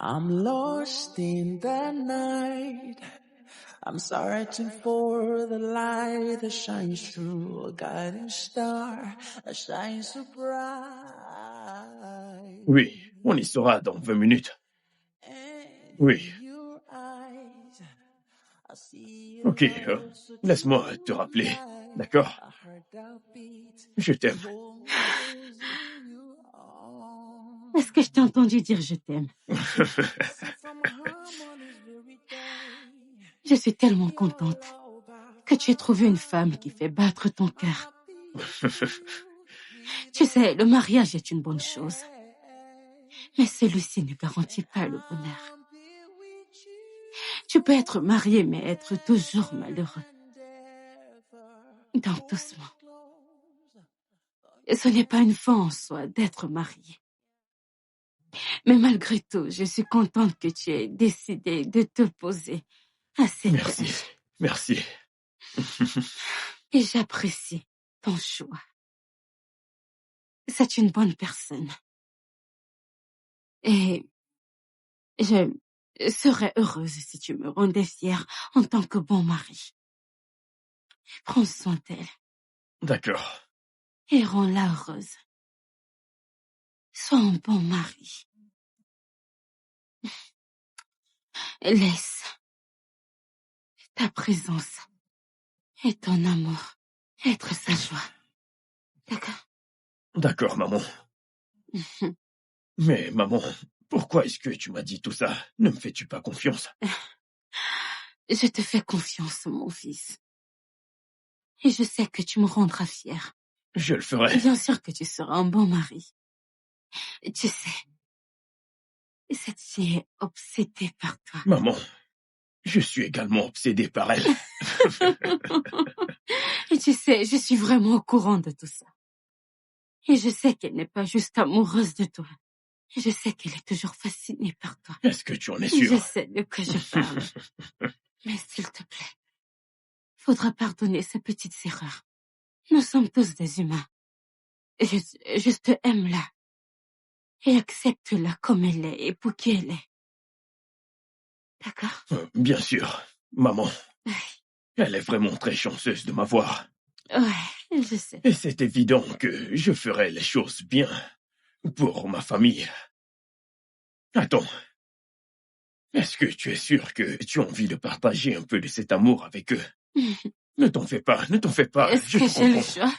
I'm lost in the night. I'm searching for the light that shines through a guiding star that shines so bright. Oui, on y sera dans 20 minutes. Oui. Ok, laisse-moi te rappeler, d'accord? Je t'aime. Est-ce que je t'ai entendu dire je t'aime? Je suis tellement contente que tu aies trouvé une femme qui fait battre ton cœur. Tu sais, le mariage est une bonne chose, mais celui-ci ne garantit pas le bonheur. Tu peux être marié, mais être toujours malheureux. Donc, doucement. Ce n'est pas une fin en soi d'être marié. Mais malgré tout, je suis contente que tu aies décidé de te poser à cet âge. Merci. Et j'apprécie ton choix. C'est une bonne personne. Et je serais heureuse si tu me rendais fière en tant que bon mari. Prends soin d'elle. D'accord. Et rends-la heureuse. Sois un bon mari. Laisse ta présence et ton amour être sa joie. D'accord? D'accord, maman. Mais maman, pourquoi est-ce que tu m'as dit tout ça? Ne me fais-tu pas confiance? Je te fais confiance, mon fils. Et je sais que tu me rendras fier. Je le ferai. Bien sûr que tu seras un bon mari. Tu sais, cette fille est obsédée par toi. Maman, je suis également obsédé par elle. Et tu sais, je suis vraiment au courant de tout ça. Et je sais qu'elle n'est pas juste amoureuse de toi. Et je sais qu'elle est toujours fascinée par toi. Est-ce que tu en es sûr? Je sais de quoi je parle. Mais s'il te plaît, faudra pardonner ces petites erreurs. Nous sommes tous des humains. Juste aime-la. Et accepte-la comme elle est et pour qui elle est. D'accord? Bien sûr, maman. Ouais. Elle est vraiment très chanceuse de m'avoir. Ouais, je sais. Et c'est évident que je ferai les choses bien pour ma famille. Attends. Est-ce que tu es sûr que tu as envie de partager un peu de cet amour avec eux? Ne t'en fais pas, ne t'en fais pas. Est-ce que j'ai le choix?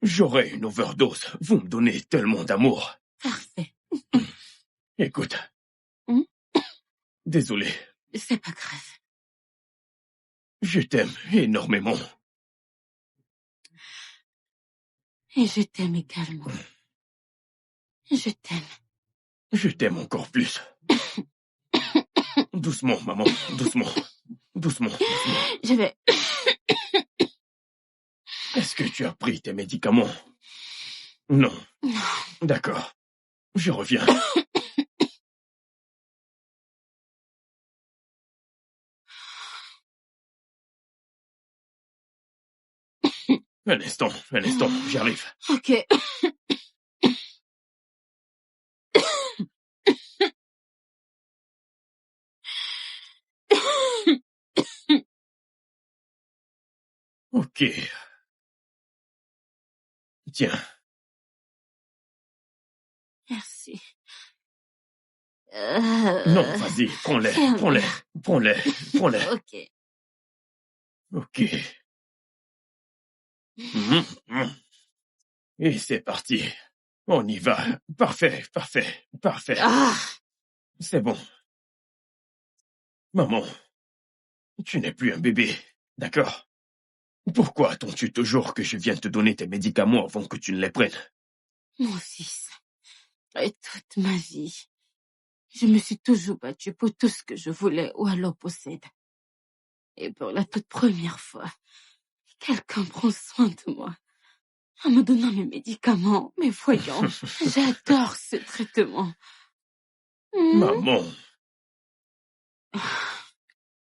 J'aurai une overdose. Vous me donnez tellement d'amour. Parfait. Écoute. Désolé. C'est pas grave. Je t'aime énormément. Et je t'aime également. Je t'aime. Je t'aime encore plus. Doucement, maman, doucement. Doucement, doucement. Je vais... Est-ce que tu as pris tes médicaments? Non. Non. D'accord. Je reviens. Un instant, j'arrive. Ok. Ok. Tiens. Merci. Non, vas-y, prends-les. Ok. Ok. Et c'est parti. On y va. Parfait. Ah! C'est bon. Maman, tu n'es plus un bébé, d'accord? Pourquoi attends-tu toujours que je vienne te donner tes médicaments avant que tu ne les prennes? Mon fils, et toute ma vie, je me suis toujours battue pour tout ce que je voulais ou alors possède. Et pour la toute première fois, quelqu'un prend soin de moi. En me donnant mes médicaments, mes voyants. J'adore ce traitement. Maman.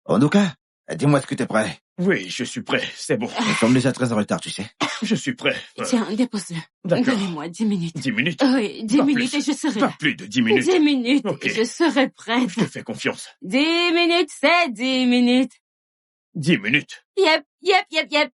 Onuka, Dis-moi, est-ce que t'es prêt? Oui, je suis prêt, c'est bon. Nous sommes déjà très en retard, tu sais. Je suis prêt. Tiens, dépose-le. D'accord. Donnez-moi 10 minutes. 10 minutes? Oui, 10 Pas minutes plus. et je serai Pas là. plus de 10 minutes. 10 minutes Ok. et je serai prête. Je te fais confiance. 10 minutes, c'est 10 minutes. 10 minutes. Yep, yep, yep, yep.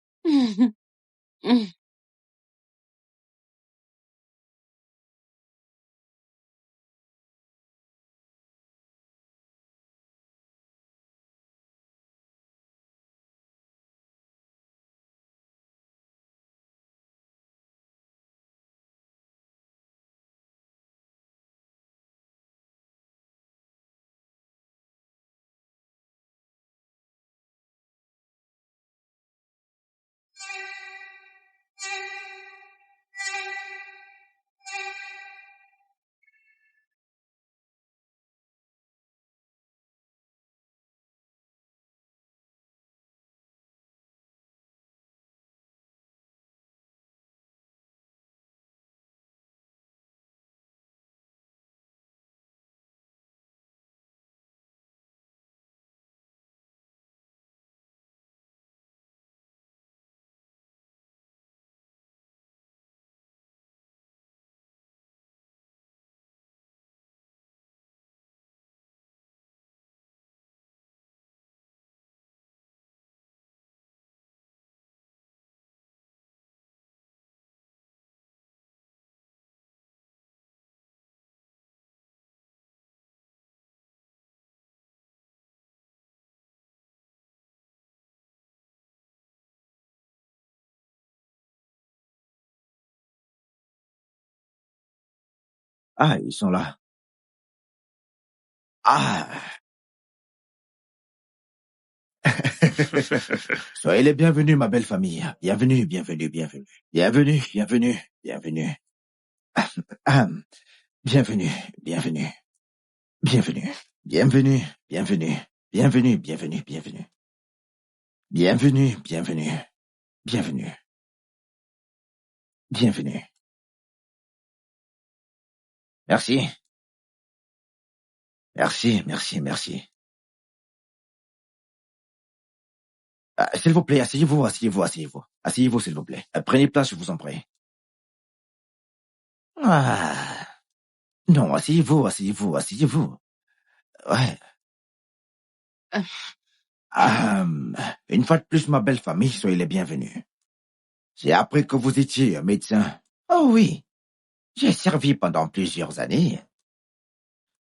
Ah, ils sont là. Ah. Soyez les bienvenus, ma belle famille. Bienvenue, bienvenue, bienvenue. Bienvenue, bienvenue, bienvenue. Bienvenue, bienvenue. Bienvenue, bienvenue, bienvenue. Bienvenue, bienvenue, bienvenue. Bienvenue, bienvenue. Bienvenue. Bienvenue. Merci. Merci, merci, merci. S'il vous plaît, asseyez-vous, asseyez-vous, asseyez-vous. Asseyez-vous, s'il vous plaît. Prenez place, je vous en prie. Ah. Non, asseyez-vous, asseyez-vous, asseyez-vous. Ouais. Une fois de plus, ma belle famille, soyez les bienvenus. J'ai appris que vous étiez un médecin. Oh oui, j'ai servi pendant plusieurs années.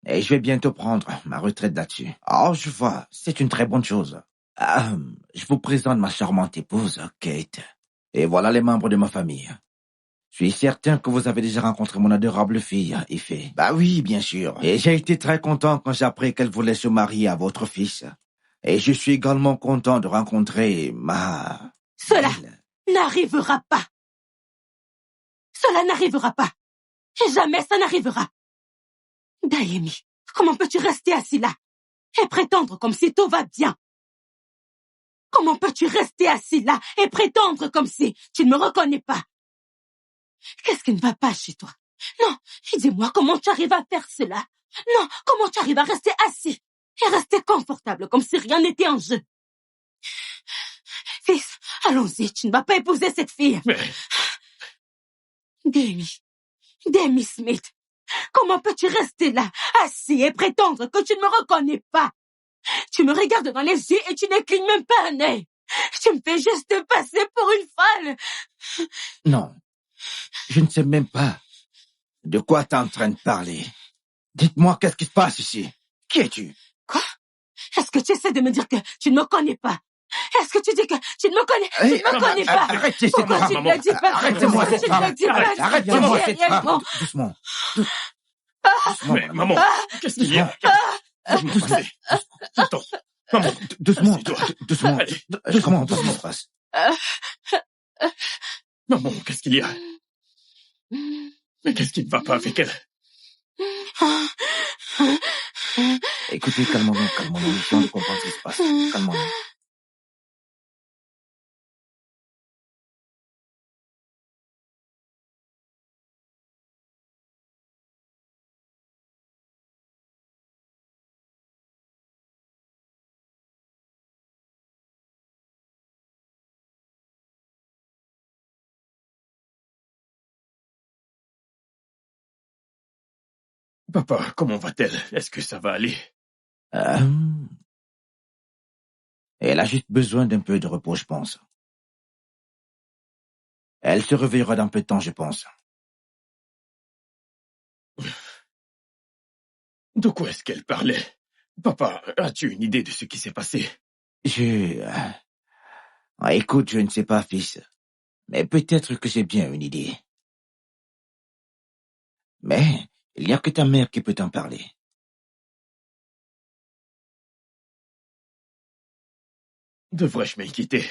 Et je vais bientôt prendre ma retraite là-dessus. Oh, je vois, c'est une très bonne chose. Je vous présente ma charmante épouse, Kate. Et voilà les membres de ma famille. Je suis certain que vous avez déjà rencontré mon adorable fille, Ifé. Bah oui, bien sûr. Et j'ai été très content quand j'ai appris qu'elle voulait se marier à votre fils. Et je suis également content de rencontrer ma... Cela belle. n'arrivera pas. Cela n'arrivera pas. Et jamais ça n'arrivera. Daemi, comment peux-tu rester assis là et prétendre comme si tout va bien? Comment peux-tu rester assis là et prétendre comme si tu ne me reconnais pas? Qu'est-ce qui ne va pas chez toi? Non, dis-moi comment tu arrives à faire cela. Non, comment tu arrives à rester assis et rester confortable comme si rien n'était en jeu. Fils, allons-y, tu ne vas pas épouser cette fille. Mais... Demi Smith, comment peux-tu rester là, assis et prétendre que tu ne me reconnais pas? Tu me regardes dans les yeux et tu ne clignes même pas un œil. Tu me fais juste passer pour une folle. Non, je ne sais même pas de quoi tu es en train de parler. Dites-moi, qu'est-ce qui se passe ici? Qui es-tu? Quoi? Est-ce que tu essaies de me dire que tu ne me connais pas? Est-ce que tu dis que tu ne me connais, tu ne me connais pas? Arrêtez cette Pourquoi femme, tu ne maman. le dis pas? Arrêtez-moi Pourquoi cette tu ne femme. le dis pas? Arrêtez-moi cette femme. Réellement. Doucement. Doucement, Mais maman. maman, qu'est-ce qu'il y a? Doucement. Attends, maman, Doucement. assieds-toi. Doucement. Allez, Doucement, doucement. Se passe. maman, qu'est-ce qu'il y a? Mais qu'est-ce qui ne va pas avec elle? Écoutez, calmons-nous, calmons-nous. Essayons de comprendre ce qui se passe. Calmons-nous. Papa, comment va-t-elle? Est-ce que ça va aller? Elle a juste besoin d'un peu de repos, je pense. Elle se réveillera dans peu de temps, je pense. De quoi est-ce qu'elle parlait? Papa, as-tu une idée de ce qui s'est passé? Écoute, je ne sais pas, fils. Mais peut-être que j'ai bien une idée. Mais il n'y a que ta mère qui peut t'en parler. Devrais-je m'inquiéter?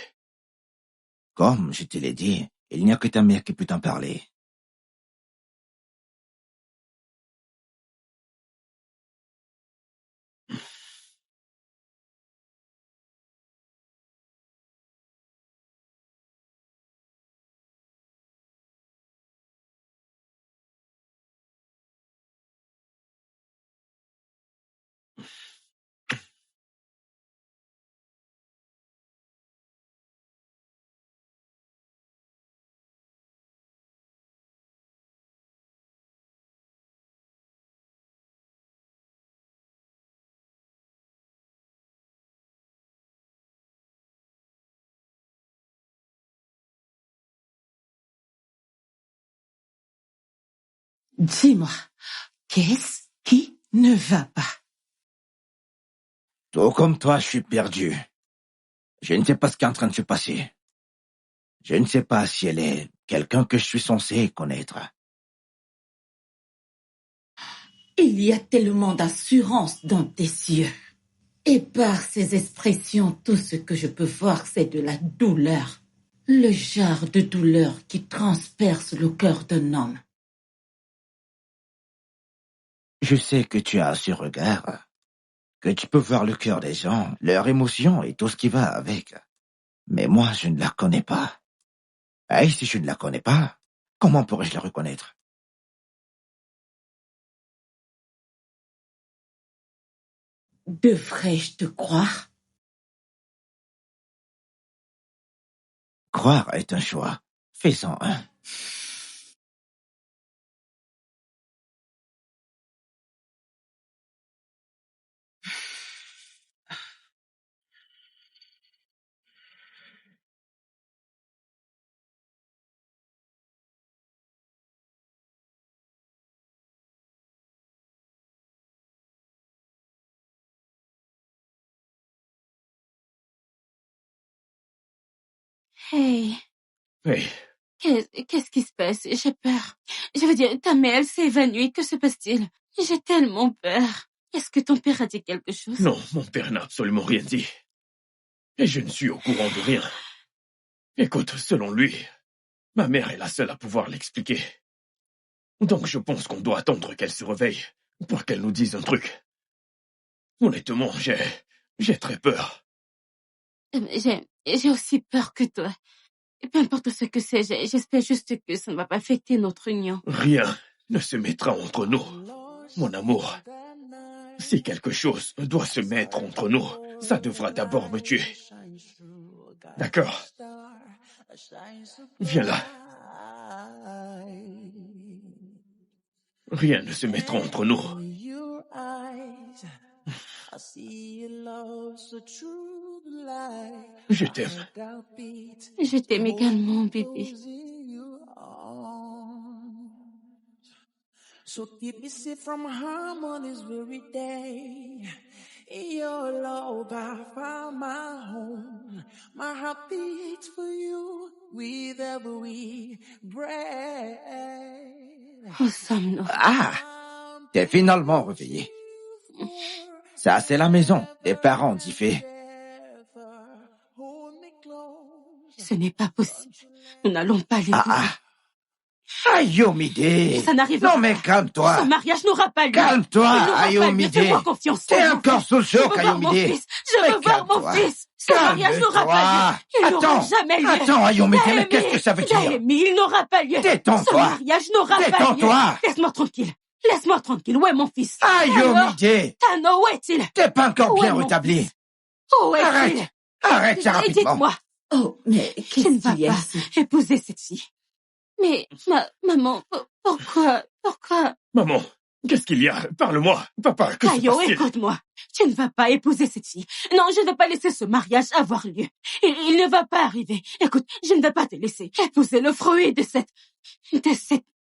Comme je te l'ai dit, il n'y a que ta mère qui peut t'en parler. Dis-moi, qu'est-ce qui ne va pas? Tout comme toi, je suis perdu. Je ne sais pas ce qui est en train de se passer. Je ne sais pas si elle est quelqu'un que je suis censé connaître. Il y a tellement d'assurance dans tes yeux. Et par ces expressions, tout ce que je peux voir, c'est de la douleur. Le genre de douleur qui transperce le cœur d'un homme. Je sais que tu as ce regard, que tu peux voir le cœur des gens, leurs émotions et tout ce qui va avec. Mais moi, je ne la connais pas. Et si je ne la connais pas, comment pourrais-je la reconnaître? Devrais-je te croire? Croire est un choix. Fais-en un. Hey, Hey, qu'est-ce qui se passe? J'ai peur. Je veux dire, ta mère, elle s'est évanouie. Que se passe-t-il? J'ai tellement peur. Est-ce que ton père a dit quelque chose? non, mon père n'a absolument rien dit. Et je ne suis au courant de rien. Écoute, selon lui, ma mère est la seule à pouvoir l'expliquer. Donc je pense qu'on doit attendre qu'elle se réveille pour qu'elle nous dise un truc. Honnêtement, j'ai très peur. J'ai aussi peur que toi. Et peu importe ce que c'est, j'espère juste que ça ne va pas affecter notre union. Rien ne se mettra entre nous. Mon amour, si quelque chose doit se mettre entre nous, ça devra d'abord me tuer. D'accord? Viens là. Rien ne se mettra entre nous. Je t'aime. Je t'aime également, bébé. So keep me safe from harm on this very day. In your love, I found my home. My heart beats for you with every breath. Oh, somnolent. Ah! T'es finalement réveillé. Ça, c'est la maison des parents d'Ifé. Ce n'est pas possible. Nous n'allons pas l'épouser. Ayomide! Ça n'arrivera Non, mais pas. calme-toi! Ce mariage n'aura pas lieu. Calme-toi, Il n'aura pas lieu. Ayomide! Fais-moi confiance. T'es encore sous le choc, Je veux voir mon Ayomide! fils. Je veux voir mon fils. Ce mariage n'aura pas lieu. Il n'aura jamais lieu. Attends, Ayomide, mais qu'est-ce que ça veut dire? Daemi, il n'aura pas lieu. Détends-toi. Ce mariage n'aura pas lieu. Détends-toi. Laisse-moi tranquille. Laisse-moi tranquille. Où est mon fils? Ayomide! Tano, où est-il? T'es pas encore Où est bien mon rétabli. fils? Où est-il? Arrête ça rapidement. Dites-moi. Oh, mais Je ne qu'est-ce qu'il y vais a pas ici? épouser cette fille. Mais, maman, pourquoi? Maman, Qu'est-ce qu'il y a? Parle-moi. Papa, que se Caillot, passe-t-il? écoute-moi. Tu ne vas pas épouser cette fille. Non, je ne vais pas laisser ce mariage avoir lieu. Il ne va pas arriver. Écoute, je ne vais pas te laisser épouser le fruit de cette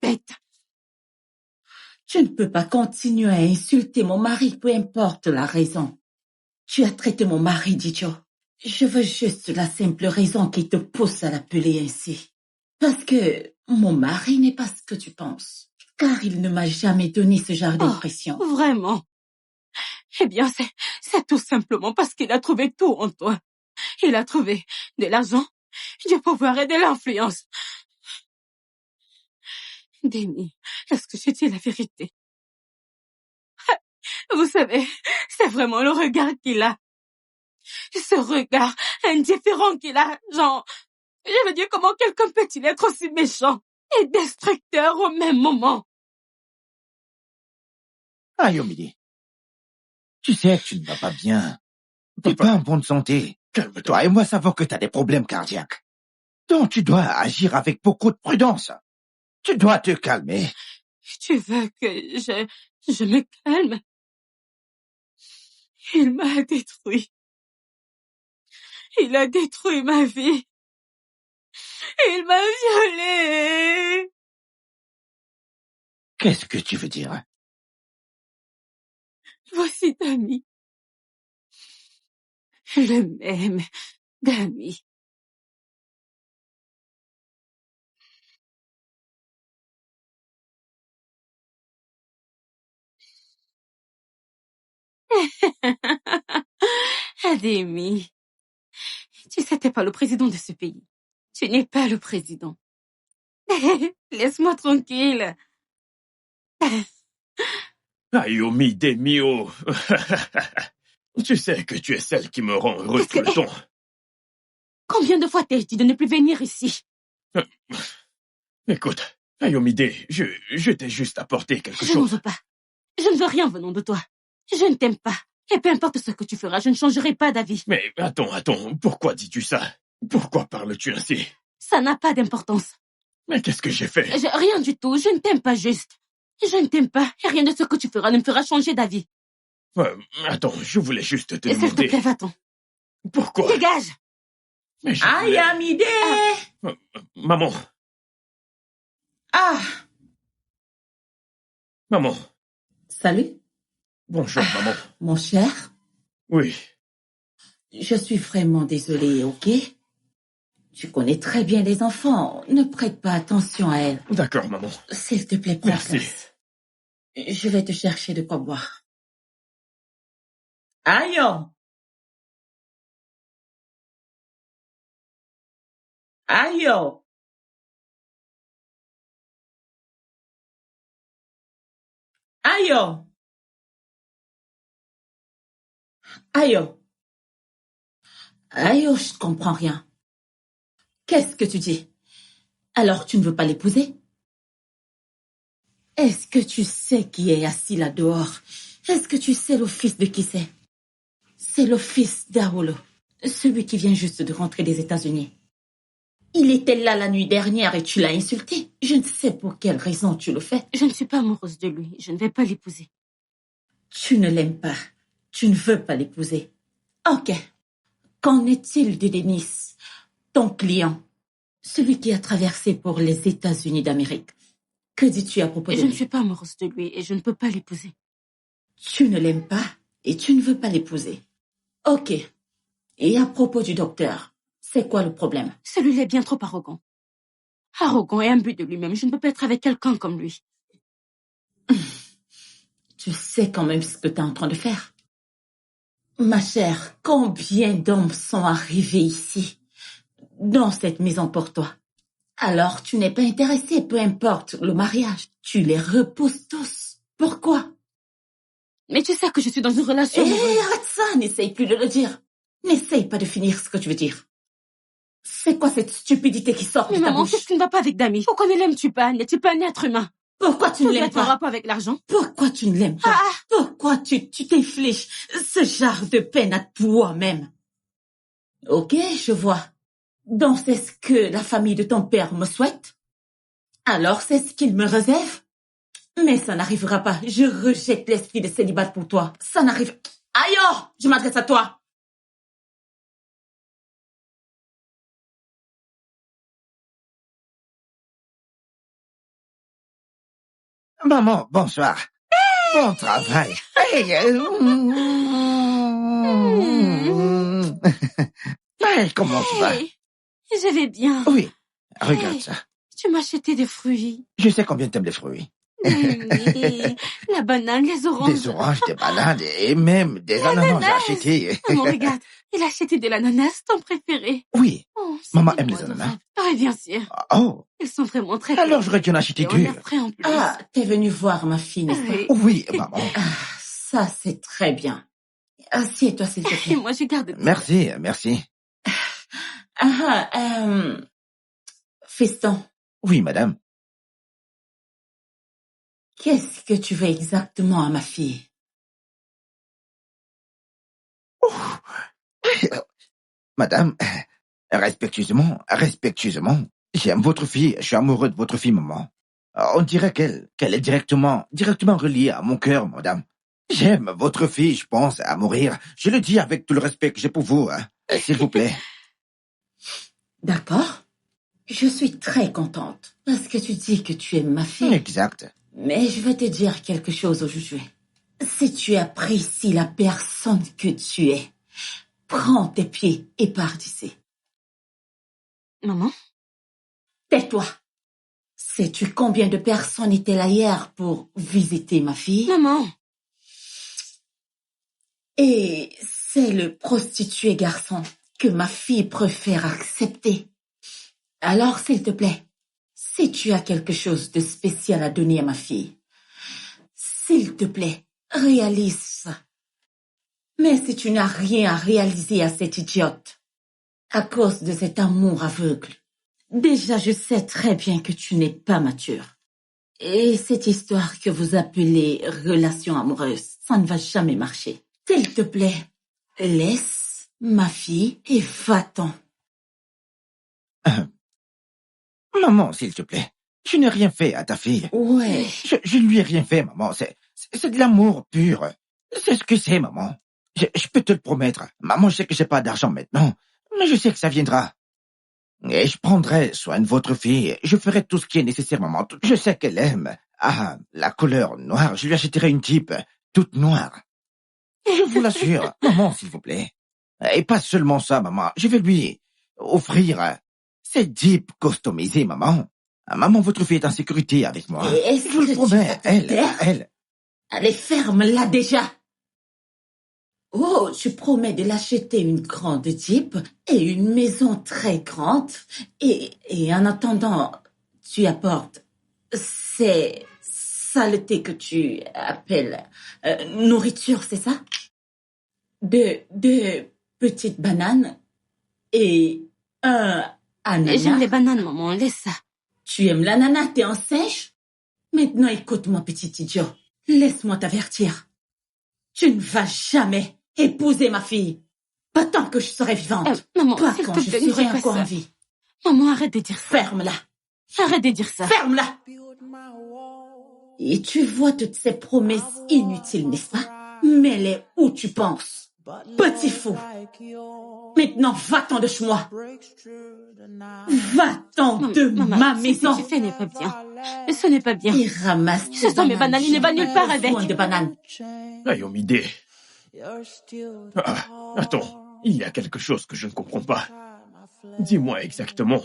bête. Tu ne peux pas continuer à insulter mon mari, peu importe la raison. Tu as traité mon mari d'idiot. Je veux juste la simple raison qui te pousse à l'appeler ainsi. Parce que mon mari n'est pas ce que tu penses. Car il ne m'a jamais donné ce genre d'impression. Vraiment? Eh bien, c'est tout simplement parce qu'il a trouvé tout en toi. Il a trouvé de l'argent, du pouvoir et de l'influence. Demi, est-ce que je dis la vérité? Vous savez, c'est vraiment le regard qu'il a. Ce regard indifférent qu'il a, genre, je veux dire, comment quelqu'un peut-il être aussi méchant et destructeur au même moment? Ayomide, tu sais que tu ne vas pas bien. T'es Papa. pas en bonne santé. Calme-toi. Toi et moi savons que t'as des problèmes cardiaques. Donc tu dois agir avec beaucoup de prudence. Tu dois te calmer. Tu veux que je me calme? Il m'a détruit. Il a détruit ma vie. Il m'a violée. Qu'est-ce que tu veux dire? Voici Dami. Le même Dami. Ademi, tu sais, t'es pas le président de ce pays. Tu n'es pas le président. Laisse-moi tranquille. Ayomide mio. Tu sais que tu es celle qui me rend heureux tout le temps. Combien de fois t'ai-je dit de ne plus venir ici? Écoute, Ayomide, je t'ai juste apporté quelque Je n'en chose. veux pas. Je ne veux rien venant de toi. Je ne t'aime pas. Et peu importe ce que tu feras, je ne changerai pas d'avis. Mais attends, pourquoi dis-tu ça? Pourquoi parles-tu ainsi? Ça n'a pas d'importance. Mais qu'est-ce que j'ai fait? Rien du tout. Je ne t'aime pas juste. Je ne t'aime pas. Et rien de ce que tu feras ne me fera changer d'avis. Attends, je voulais juste te Et s'il te demander... plaît, va-t'en. Pourquoi? Dégage! Mais je voulais- Ayomide! Maman, Ah! maman. Salut, Bonjour, maman. mon cher. Oui, Je suis vraiment désolée, ok? Tu connais très bien les enfants. Ne prête pas attention à elles. d'accord, maman. S'il te plaît, prends Merci. place. Je vais te chercher de quoi boire. Ayo! Ayo! Ayo! Ayo! Ayo, je comprends rien. Qu'est-ce que tu dis? Alors tu ne veux pas l'épouser? Est-ce que tu sais qui est assis là dehors? Est-ce que tu sais le fils de qui c'est? C'est le fils d'Arolo, celui qui vient juste de rentrer des États-Unis. Il était là la nuit dernière et tu l'as insulté. Je ne sais pour quelle raison tu le fais. Je ne suis pas amoureuse de lui. Je ne vais pas l'épouser. Tu ne l'aimes pas. Tu ne veux pas l'épouser. Ok. Qu'en est-il de Denis, ton client, celui qui a traversé pour les États-Unis d'Amérique? Que dis-tu à propos de Je lui? ne suis pas amoureuse de lui et je ne peux pas l'épouser. Tu ne l'aimes pas et tu ne veux pas l'épouser. Ok. Et à propos du docteur, c'est quoi le problème? Celui-là est bien trop arrogant. Arrogant et imbu de lui-même. Je ne peux pas être avec quelqu'un comme lui. Tu sais quand même ce que tu es en train de faire. Ma chère, combien d'hommes sont arrivés ici, dans cette maison pour toi? Alors tu n'es pas intéressé, peu importe le mariage. Tu les repousses tous. Pourquoi? Mais tu sais que je suis dans une relation Hé, amoureuse. arrête ça, n'essaye plus de le dire. N'essaye pas de finir ce que tu veux dire. C'est quoi cette stupidité qui sort Mais de ta maman, bouche? qu'est-ce qui ne va pas avec Dami? Pourquoi ne l'aimes-tu pas? N'es-tu pas un être humain? Pourquoi tu ne l'aimes Peut-être en pas? rapport avec l'argent? Pourquoi tu ne l'aimes pas? Pourquoi tu t'infliges ce genre de peine à toi-même? Ok, je vois. Donc c'est ce que la famille de ton père me souhaite? Alors c'est ce qu'il me réserve? Mais ça n'arrivera pas. Je rejette l'esprit de célibat pour toi. Ça n'arrive... Aïe, oh, je m'adresse à toi. Maman, bonsoir. Bon travail. Hey, hey, comment tu vas? Hey, je vais bien. Oui, regarde Hey, ça. tu m'as acheté des fruits. Je sais combien t'aimes les fruits. Oui, la banane, les oranges. Des oranges, des bananes et même des ananas, j'ai acheté. Maman, regarde, il a acheté de l'ananas, ton préféré. Oui, Oh, c'est maman tellement aime les ananas. adorable. Oui, bien sûr. Oh, Ils sont vraiment très alors bons. j'aurais dû en acheter Et on deux. est frais en plus. Ah, t'es venue voir ma fille, n'est-ce pas? Oui. Oui, maman. Ah, ça, c'est très bien. Assieds-toi, s'il te Et plaît. moi, je garde tout. Merci, merci. Fiston, Oui, madame. qu'est-ce que tu veux exactement à ma fille? Madame, respectueusement, j'aime votre fille, je suis amoureux de votre fille, maman. On dirait qu'elle est directement reliée à mon cœur, madame. J'aime votre fille, je pense, à mourir. Je le dis avec tout le respect que j'ai pour vous, hein. S'il vous plaît. D'accord. Je suis très contente parce que tu dis que tu aimes ma fille. Exact. Mais je vais te dire quelque chose aujourd'hui. Si tu apprécies la personne que tu es, prends tes pieds et pars d'ici. Maman? Tais-toi. Sais-tu combien de personnes étaient là hier pour visiter ma fille? Maman? Et c'est le prostitué garçon que ma fille préfère accepter. Alors, s'il te plaît, si tu as quelque chose de spécial à donner à ma fille, s'il te plaît, réalise ça. Mais si tu n'as rien à réaliser à cette idiote, à cause de cet amour aveugle, déjà je sais très bien que tu n'es pas mature. Et cette histoire que vous appelez relation amoureuse, ça ne va jamais marcher. S'il te plaît, laisse ma fille et va-t'en. Maman, s'il te plaît. Je n'ai rien fait à ta fille. Ouais. Je ne lui ai rien fait, maman. C'est de l'amour pur. C'est ce que c'est, maman. Je peux te le promettre. Maman, je sais que j'ai pas d'argent maintenant, mais je sais que ça viendra. Et je prendrai soin de votre fille. Je ferai tout ce qui est nécessaire, maman. Je sais qu'elle aime. Ah, la couleur noire. Je lui achèterai une Jeep toute noire. Je vous l'assure. Maman, s'il vous plaît. Et pas seulement ça, maman. Je vais lui offrir cette Jeep customisée, maman. Maman, votre fille est en sécurité avec moi. Et est-ce Je vous que le tu promets. vas te taire? Elle. Allez, ferme-la déjà. Oh, tu promets de l'acheter une grande Jeep et une maison très grande. Et en attendant, tu apportes ces saletés que tu appelles nourriture, c'est ça? Deux petites bananes et un ananas. J'aime les bananes, maman, laisse ça. Tu aimes l'ananas, t'es en sèche? Maintenant, écoute-moi, petit idiot. Laisse-moi t'avertir. Tu ne vas jamais épouser ma fille. Pas tant que je serai vivante. Maman, pas s'il quand te je plaît, ne serai fais pas encore ça. en vie. Maman, arrête de dire ça. Ferme-la. Arrête de dire ça. Ferme-la. Et tu vois toutes ces promesses inutiles, n'est-ce pas? Mets-les où tu penses. Petit fou. Maintenant, va-t'en de chez moi. Va-t'en de Maman, ma ce maison. que tu fais n'est pas bien. Ce n'est pas bien. Et ramasse Ce sont mes bananes, il ne va nulle part avec. De bananes. Ayomide. Ah, attends, il y a quelque chose que je ne comprends pas. Dis-moi exactement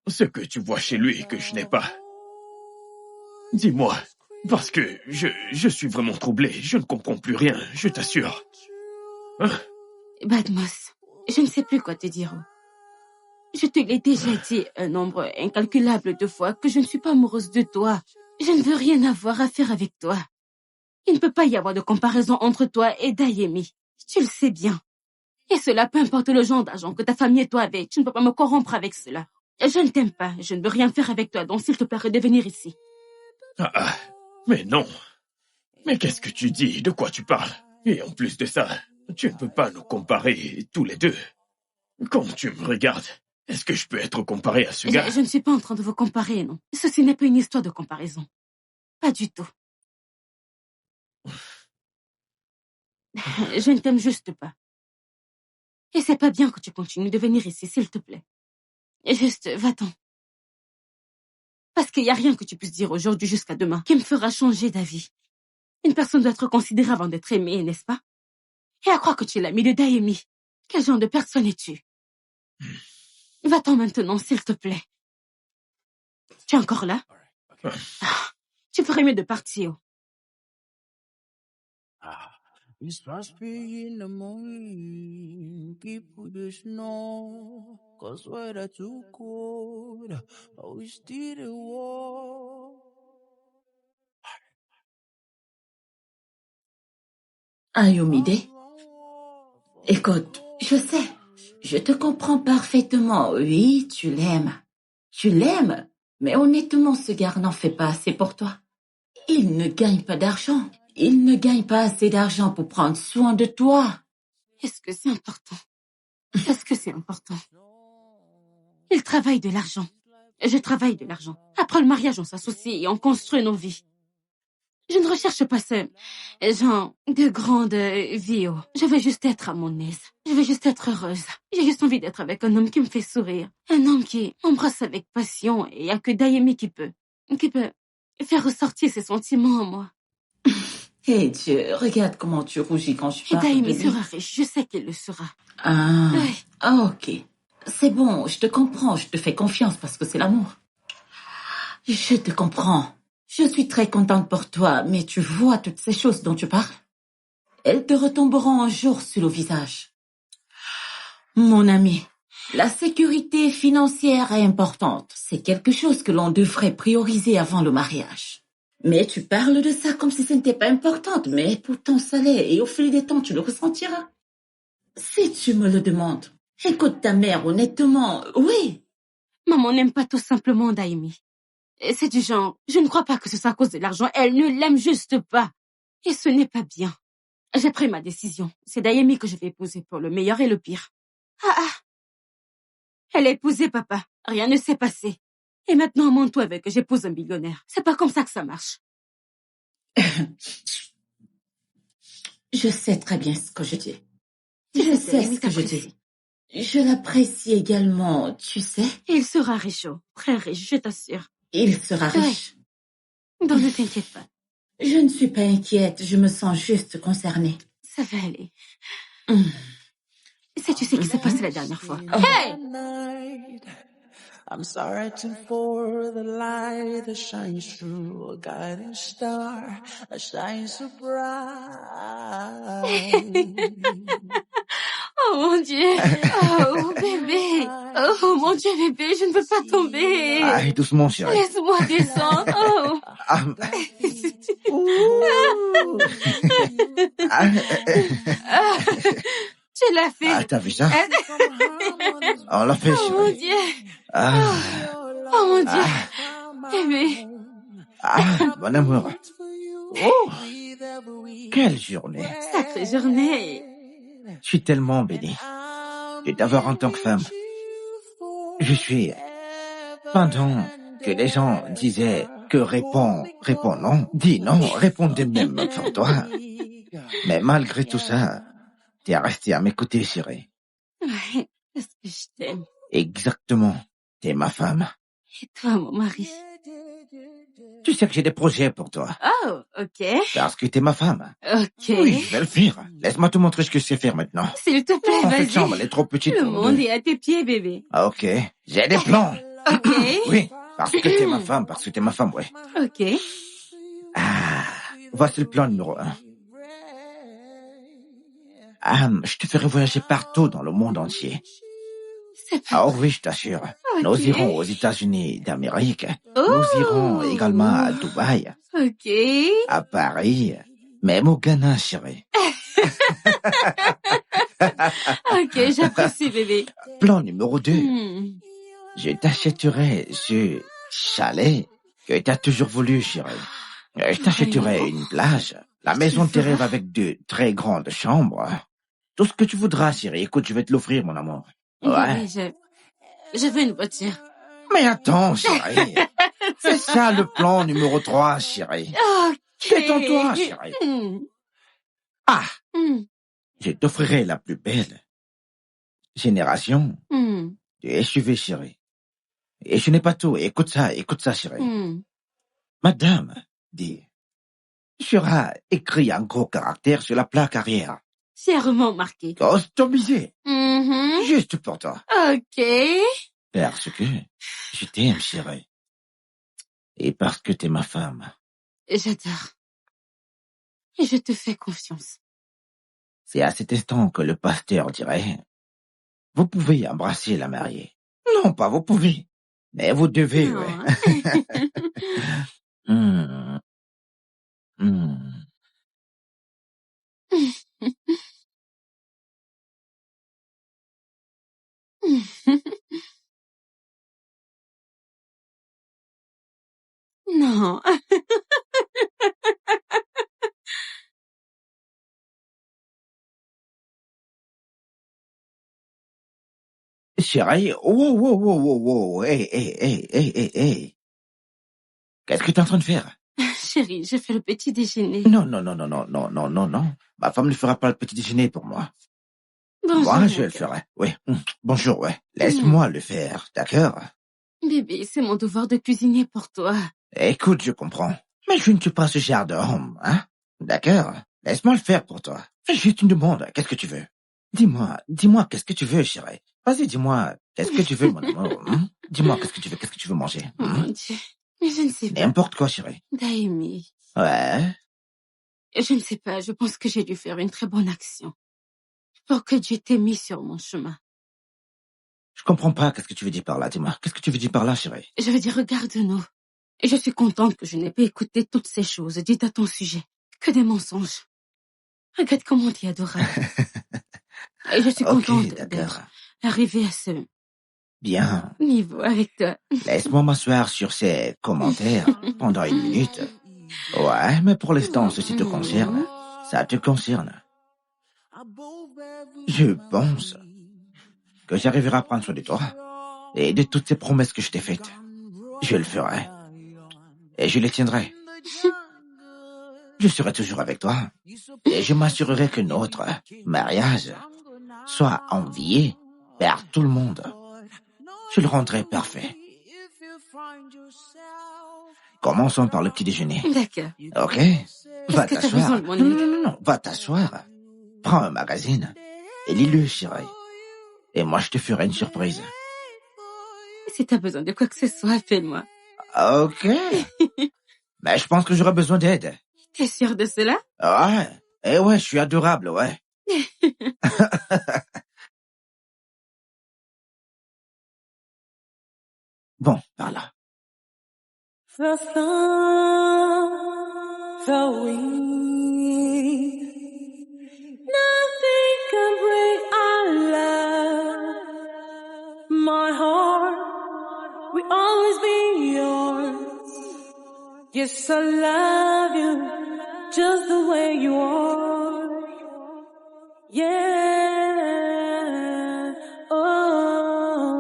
ce que tu vois chez lui que je n'ai pas. Dis-moi, parce que je suis vraiment troublé. Je ne comprends plus rien, je t'assure. Hein? Badmos, je ne sais plus quoi te dire. Je te l'ai déjà dit un nombre incalculable de fois que je ne suis pas amoureuse de toi. Je ne veux rien avoir à faire avec toi. Il ne peut pas y avoir de comparaison entre toi et Dayemi. Tu le sais bien. Et cela, peu importe le genre d'argent que ta famille et toi avez, tu ne peux pas me corrompre avec cela. Je ne t'aime pas, je ne veux rien faire avec toi, donc s'il te plaît, redevenir ici. Ah, mais non. Mais qu'est-ce que tu dis? De quoi tu parles? Et en plus de ça, tu ne peux pas nous comparer tous les deux. Quand tu me regardes, est-ce que je peux être comparé à ce gars? Je ne suis pas en train de vous comparer, non. Ceci n'est pas une histoire de comparaison. Pas du tout. Je ne t'aime juste pas. Et c'est pas bien que tu continues de venir ici, s'il te plaît. Et juste, va-t'en. Parce qu'il n'y a rien que tu puisses dire aujourd'hui jusqu'à demain qui me fera changer d'avis. Une personne doit être considérée avant d'être aimée, n'est-ce pas? Et à croire que tu es l'ami de Daemi. Quel genre de personne es-tu? Va-t'en maintenant, s'il te plaît. Tu es encore là? Tu ferais mieux de partir. It's must be in the morning, people just know, 'cause weather too cold, but we still walk. Ayomide, écoute, je te comprends parfaitement. Oui, tu l'aimes. Tu l'aimes, mais honnêtement, ce gars n'en fait pas assez pour toi. Il ne gagne pas d'argent. Il ne gagne pas assez d'argent pour prendre soin de toi. Est-ce que c'est important? Est-ce que c'est important? Il travaille de l'argent. Je travaille de l'argent. Après le mariage, on s'associe et on construit nos vies. Je ne recherche pas ce genre de grande vie. Je veux juste être à mon aise. Je veux juste être heureuse. J'ai juste envie d'être avec un homme qui me fait sourire. Un homme qui m'embrasse avec passion et il n'y a que Daemi qui peut faire ressortir ses sentiments en moi. Hé Dieu, regarde comment tu rougis quand je Et parle Daemi de lui. sera riche. Je sais qu'il le sera. Ah, Oui. ok. C'est bon, je te comprends, je te fais confiance parce que c'est l'amour. Je te comprends. Je suis très contente pour toi, mais tu vois toutes ces choses dont tu parles? Elles te retomberont un jour sur le visage. Mon ami, la sécurité financière est importante. C'est quelque chose que l'on devrait prioriser avant le mariage. Mais tu parles de ça comme si ce n'était pas important, mais pourtant ça l'est, et au fil des temps, tu le ressentiras. Si tu me le demandes, écoute ta mère honnêtement, oui. Maman n'aime pas tout simplement Daemi. Et c'est du genre, je ne crois pas que ce soit à cause de l'argent. Elle ne l'aime juste pas. Et ce n'est pas bien. J'ai pris ma décision. C'est Daemi que je vais épouser pour le meilleur et le pire. Elle a épousé papa. Rien ne s'est passé. Et maintenant, montre-toi avec que j'épouse un millionnaire. C'est pas comme ça que ça marche. Je sais très bien ce que je dis. Je sais ce que je dis. Je l'apprécie également, tu sais. Il sera riche, très riche, je t'assure. Il sera riche. Donc ne t'inquiète pas. Je ne suis pas inquiète, je me sens juste concernée. Ça va aller. Sais-tu ce qui s'est passé la dernière fois? Hey! I'm searching for the light that shines through a guiding star that shines so bright. Oh mon Dieu! Oh bébé! Oh mon Dieu bébé, je ne veux pas tomber! Ah, doucement, chérie. Laisse-moi descendre! Oh! Ah, Tu l'as fait! ah, t'as vu ça? On l'a fait, Oh mon chérie. Dieu! Ah, Oh mon Dieu! Bébé! mon amour. Oh, quelle journée. Sacrée journée! Je suis tellement béni de t'avoir en tant que femme. Je suis... Pendant que les gens disaient que réponds non, dis non, répondez même pour toi. Mais malgré tout ça, t'es resté à mes côtés, chérie. Ouais, parce que je t'aime. Exactement, t'es ma femme. Et toi, mon mari? Tu sais que j'ai des projets pour toi. Oh, ok. Parce que t'es ma femme. Ok. Oui, je vais le faire. Laisse-moi te montrer ce que je sais faire maintenant. S'il te plaît, Oh, cette chambre, vas-y. elle est trop petite Le pour nous monde deux. est à tes pieds, bébé. Ah, ok, j'ai des plans. Ok. Oui, parce que t'es ma femme, ouais. Ok. Ah, voici le plan numéro 1. Je te ferai voyager partout dans le monde entier. C'est pas... Ah oui, je t'assure. Ok. Nous irons aux États-Unis d'Amérique. Oh. Nous irons également à Dubaï, Ok. à Paris, même au Ghana, chérie. Ok, j'apprécie, bébé. Plan numéro 2. Hmm. Je t'achèterai ce chalet que t'as toujours voulu, chérie. Je t'achèterai une plage, la maison de tes rêves avec de très grandes chambres. Tout ce que tu voudras, chérie. Écoute, je vais te l'offrir, mon amour. Ouais. Bébé, je veux une voiture. Mais attends, chérie. C'est ça le plan numéro 3, chérie. Ok. Détends-toi, chérie. Ah, Hmm. je t'offrirai la plus belle génération Hmm. de SUV, chérie. Et je n'ai pas tout. Écoute ça, chérie. Hmm. Madame, dit, sera écrit en gros caractères sur la plaque arrière. Fièrement marqué. Customisé. Mhm. Juste pour toi. Ok. Parce que je t'aime, chérie. Et parce que t'es ma femme. J'adore. Et je te fais confiance. C'est à cet instant que le pasteur dirait, vous pouvez embrasser la mariée. Non, pas vous pouvez. Mais vous devez, Non. ouais. Hmm. Hmm. Non. Chérie, wow, hey. Qu'est-ce que t'es en train de faire? Chérie, je fais le petit déjeuner. Non. Ma femme ne fera pas le petit déjeuner pour moi. Bonjour, Moi, je mon le cœur. ferai. Oui. Bonjour, ouais. Laisse-moi le faire, d'accord? Bébé, c'est mon devoir de cuisiner pour toi. Écoute, je comprends. Mais je ne suis pas ce genre d'homme, hein? D'accord? Laisse-moi le faire pour toi. Fais juste une demande. Qu'est-ce que tu veux? Dis-moi, qu'est-ce que tu veux, chérie? Vas-y, dis-moi, qu'est-ce que tu veux, mon amour? Dis-moi, qu'est-ce que tu veux manger? Oh mon Dieu. Mais je ne sais pas. N'importe quoi, chérie. Daimi. Ouais. Je ne sais pas, je pense que j'ai dû faire une très bonne action. Pour que Dieu t'ait mis sur mon chemin. Je comprends pas, qu'est-ce que tu veux dire par là, dis-moi. Qu'est-ce que tu veux dire par là, chérie? Je veux dire, regarde-nous. Et je suis contente que je n'ai pas écouté toutes ces choses dites à ton sujet. Que des mensonges. Regarde comment tu es adorable. Et je suis contente Ok, d'accord. d'être arrivée à ce Bien. niveau avec toi. Laisse-moi m'asseoir sur ces commentaires pendant 1 minute. Ouais, mais pour l'instant, ceci te concerne. Ça te concerne. Je pense que j'arriverai à prendre soin de toi et de toutes ces promesses que je t'ai faites. Je le ferai et je les tiendrai. Je serai toujours avec toi et je m'assurerai que notre mariage soit envié par tout le monde. Je le rendrai parfait. Commençons par le petit déjeuner. D'accord. Ok? Est-ce Va que t'as besoin t'asseoir. de mon Non, aide? non, non, non, va t'asseoir. Prends un magazine et lis-le, chérie. Et moi, je te ferai une surprise. Si t'as besoin de quoi que ce soit, appelle-moi. Ok. Mais je pense que j'aurai besoin d'aide. T'es sûr de cela? Ouais. Eh ouais, je suis adorable, ouais. Bon, par là. The sun, the wind, nothing can break our love. My heart will always be yours. Yes, I love you just the way you are. Yeah. Oh.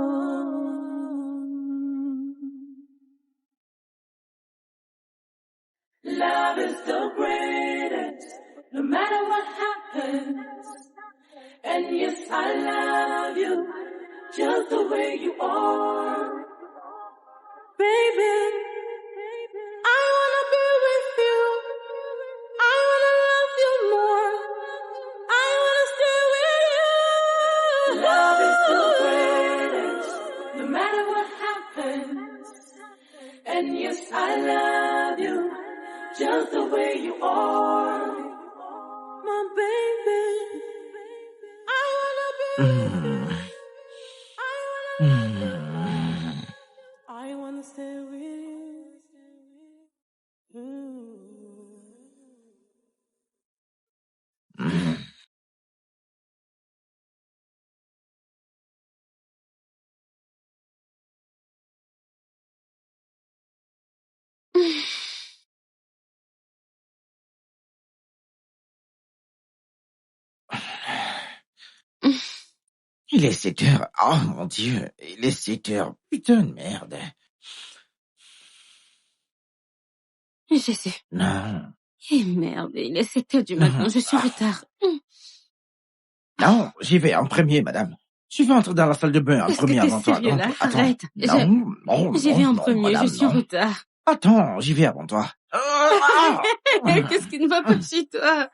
Love is the greatest, no matter what happens. And yes, I love you just the way you are. Baby, I wanna be with you. I wanna love you more. I wanna stay with you. Love is the greatest, no matter what happens. And yes, I love you just the way you are. My baby, I wanna be with you. I wanna stay with you. Il est 7 heures. Oh mon Dieu, il est 7 heures. Putain de merde. Je sais. Non. Eh merde, il est 7 heures du matin, je suis en retard. Non, j'y vais en premier, madame. Je vais entrer dans la salle de bain en Est-ce que premier t'es avant toi. sérieux Donc, là? attends. Arrête. Non, J'y vais en premier, madame, je suis en non. retard. Attends, j'y vais avant toi. Qu'est-ce qui ne va pas chez toi?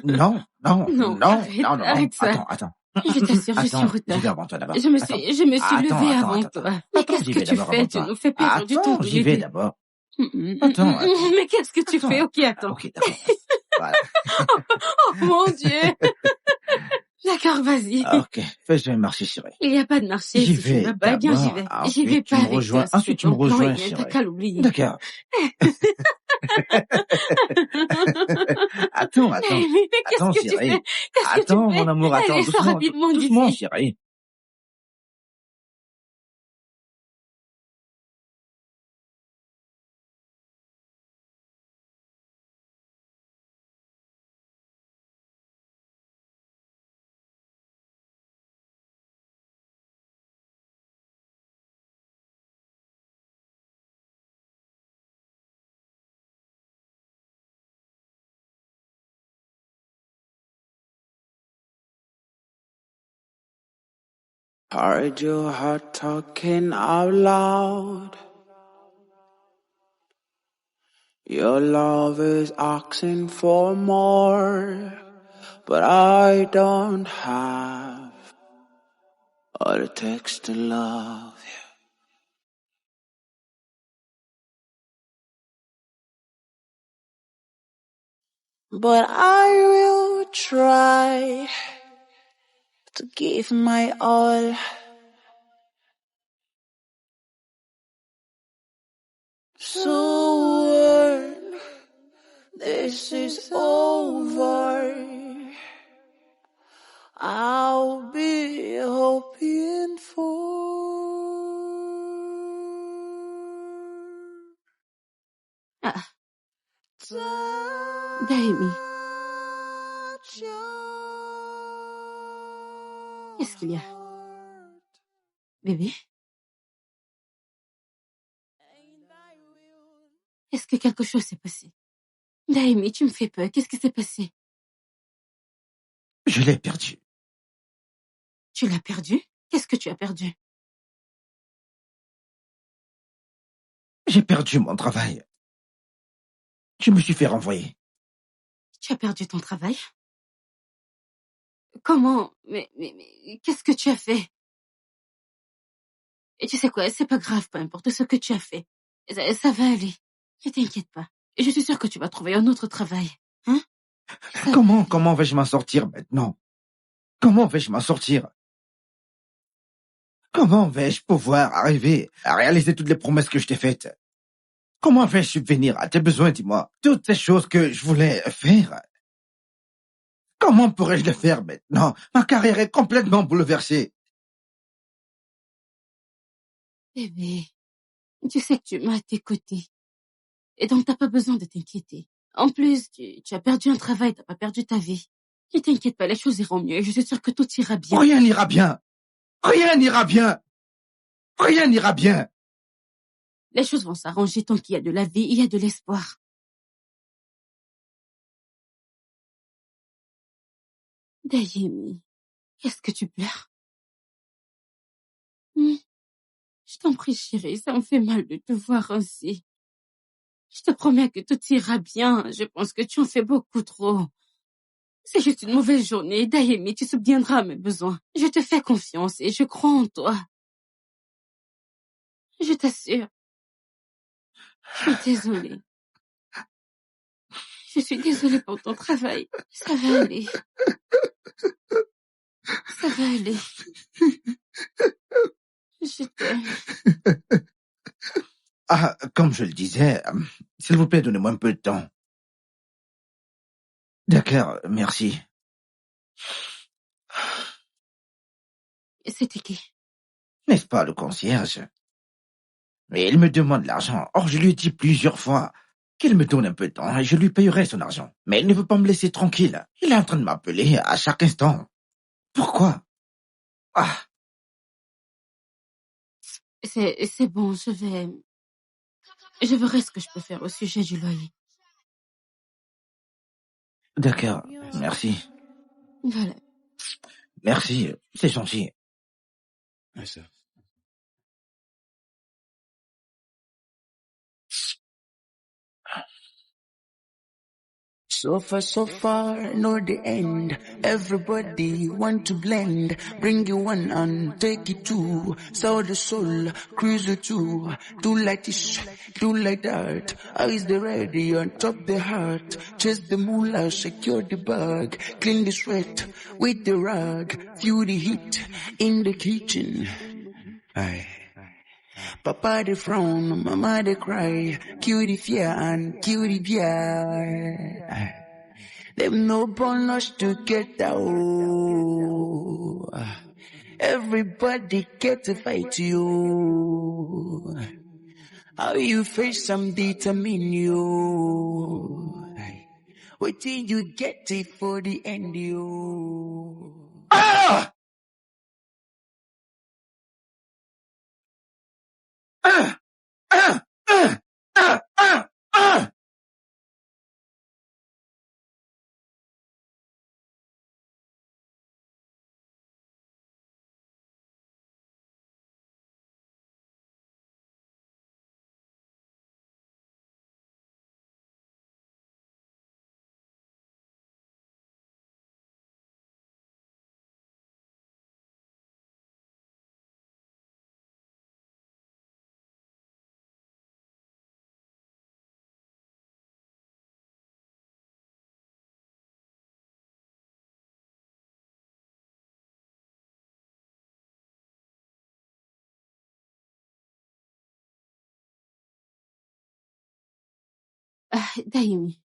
Non, Non, arrête ça. Attends. Je t'assure, je suis en Attends, retard. j'y vais avant toi d'abord. Je me suis levée avant toi. Mais Attends, qu'est-ce j'y que vais tu d'abord fais? avant Tu toi. nous fais perdre du temps. Attends, j'y vais d'abord. Attends. Mais qu'est-ce que tu Attends. fais? Ok, attends. Ok, d'accord. Voilà. Oh mon Dieu. D'accord, vas-y. Ok, je vais marcher, chérie. Il n'y a pas de marché. J'y Si tu vais vas pas, bien j'y vais. J'y vais pas avec toi. Ensuite, tu me rejoins, T'as chérie. qu'à l'oublier. D'accord. Attends. Mais Attends, qu'est-ce que tu chérie. fais? Qu'est-ce que tu Attends, fais? mon amour, attends, Allez, sors doucement. rapidement Doucement, d'ici. chérie. Heard your heart talking out loud. Your love is asking for more, but I don't have all it takes to love you. But I will try to give my all. So when this is over, I'll be hoping for Daimi, qu'est-ce qu'il y a? Bébé? Est-ce que quelque chose s'est passé? Daimi, tu me fais peur. Qu'est-ce qui s'est passé? Je l'ai perdu. Tu l'as perdu? Qu'est-ce que tu as perdu? J'ai perdu mon travail. Je me suis fait renvoyer. Tu as perdu ton travail? Comment? Mais qu'est-ce que tu as fait? Et tu sais quoi? C'est pas grave, peu importe ce que tu as fait. Ça va aller. Ne t'inquiète pas. Je suis sûre que tu vas trouver un autre travail. Hein? Comment vais-je m'en sortir maintenant? Comment vais-je m'en sortir? Comment vais-je pouvoir arriver à réaliser toutes les promesses que je t'ai faites? Comment vais-je subvenir à tes besoins, dis-moi? Toutes ces choses que je voulais faire. Comment pourrais-je le faire maintenant? Ma carrière est complètement bouleversée. Bébé, tu sais que tu m'as à tes côtés. Et donc t'as pas besoin de t'inquiéter. En plus, tu as perdu un travail, t'as pas perdu ta vie. Ne t'inquiète pas, les choses iront mieux et je suis sûre que tout ira bien. Rien n'ira bien. Rien n'ira bien. Rien n'ira bien. Les choses vont s'arranger tant qu'il y a de la vie, il y a de l'espoir. Daimi, qu'est-ce que tu pleures? Je t'en prie, chérie, ça me fait mal de te voir ainsi. Je te promets que tout ira bien. Je pense que tu en fais beaucoup trop. C'est juste une mauvaise journée. Daimi, tu subviendras à mes besoins. Je te fais confiance et je crois en toi. Je t'assure. Je suis désolée. Je suis désolée pour ton travail. Ça va aller. Ça va aller. Je t'aime. Ah, comme je le disais, s'il vous plaît, donnez-moi un peu de temps. D'accord, merci. C'était qui? N'est-ce pas le concierge? Mais il me demande l'argent. Or, je lui ai dit plusieurs fois qu'il me donne un peu de temps et je lui payerai son argent. Mais il ne veut pas me laisser tranquille. Il est en train de m'appeler à chaque instant. Pourquoi? Ah, C'est bon, je verrai ce que je peux faire au sujet du loyer. d'accord. Merci. Voilà. Merci, c'est gentil. So far, know the end. Everybody want to blend. Bring you one and take it two. Soul the soul, cruise the two. Do like this, do like that. Eyes the ready on top the heart. Chase the moolah, secure the bag. Clean the sweat with the rag. Feel the heat in the kitchen. Aye. Papa they frown, mama they cry. Kill the fear and kill the fear. Aye. Them no born us together. Oh. Everybody get to fight you. How you face some determine you. Wait till you get it for the end you. Ah! Ah! Ah! Ah! Ah! Ah! Ah! Daimi,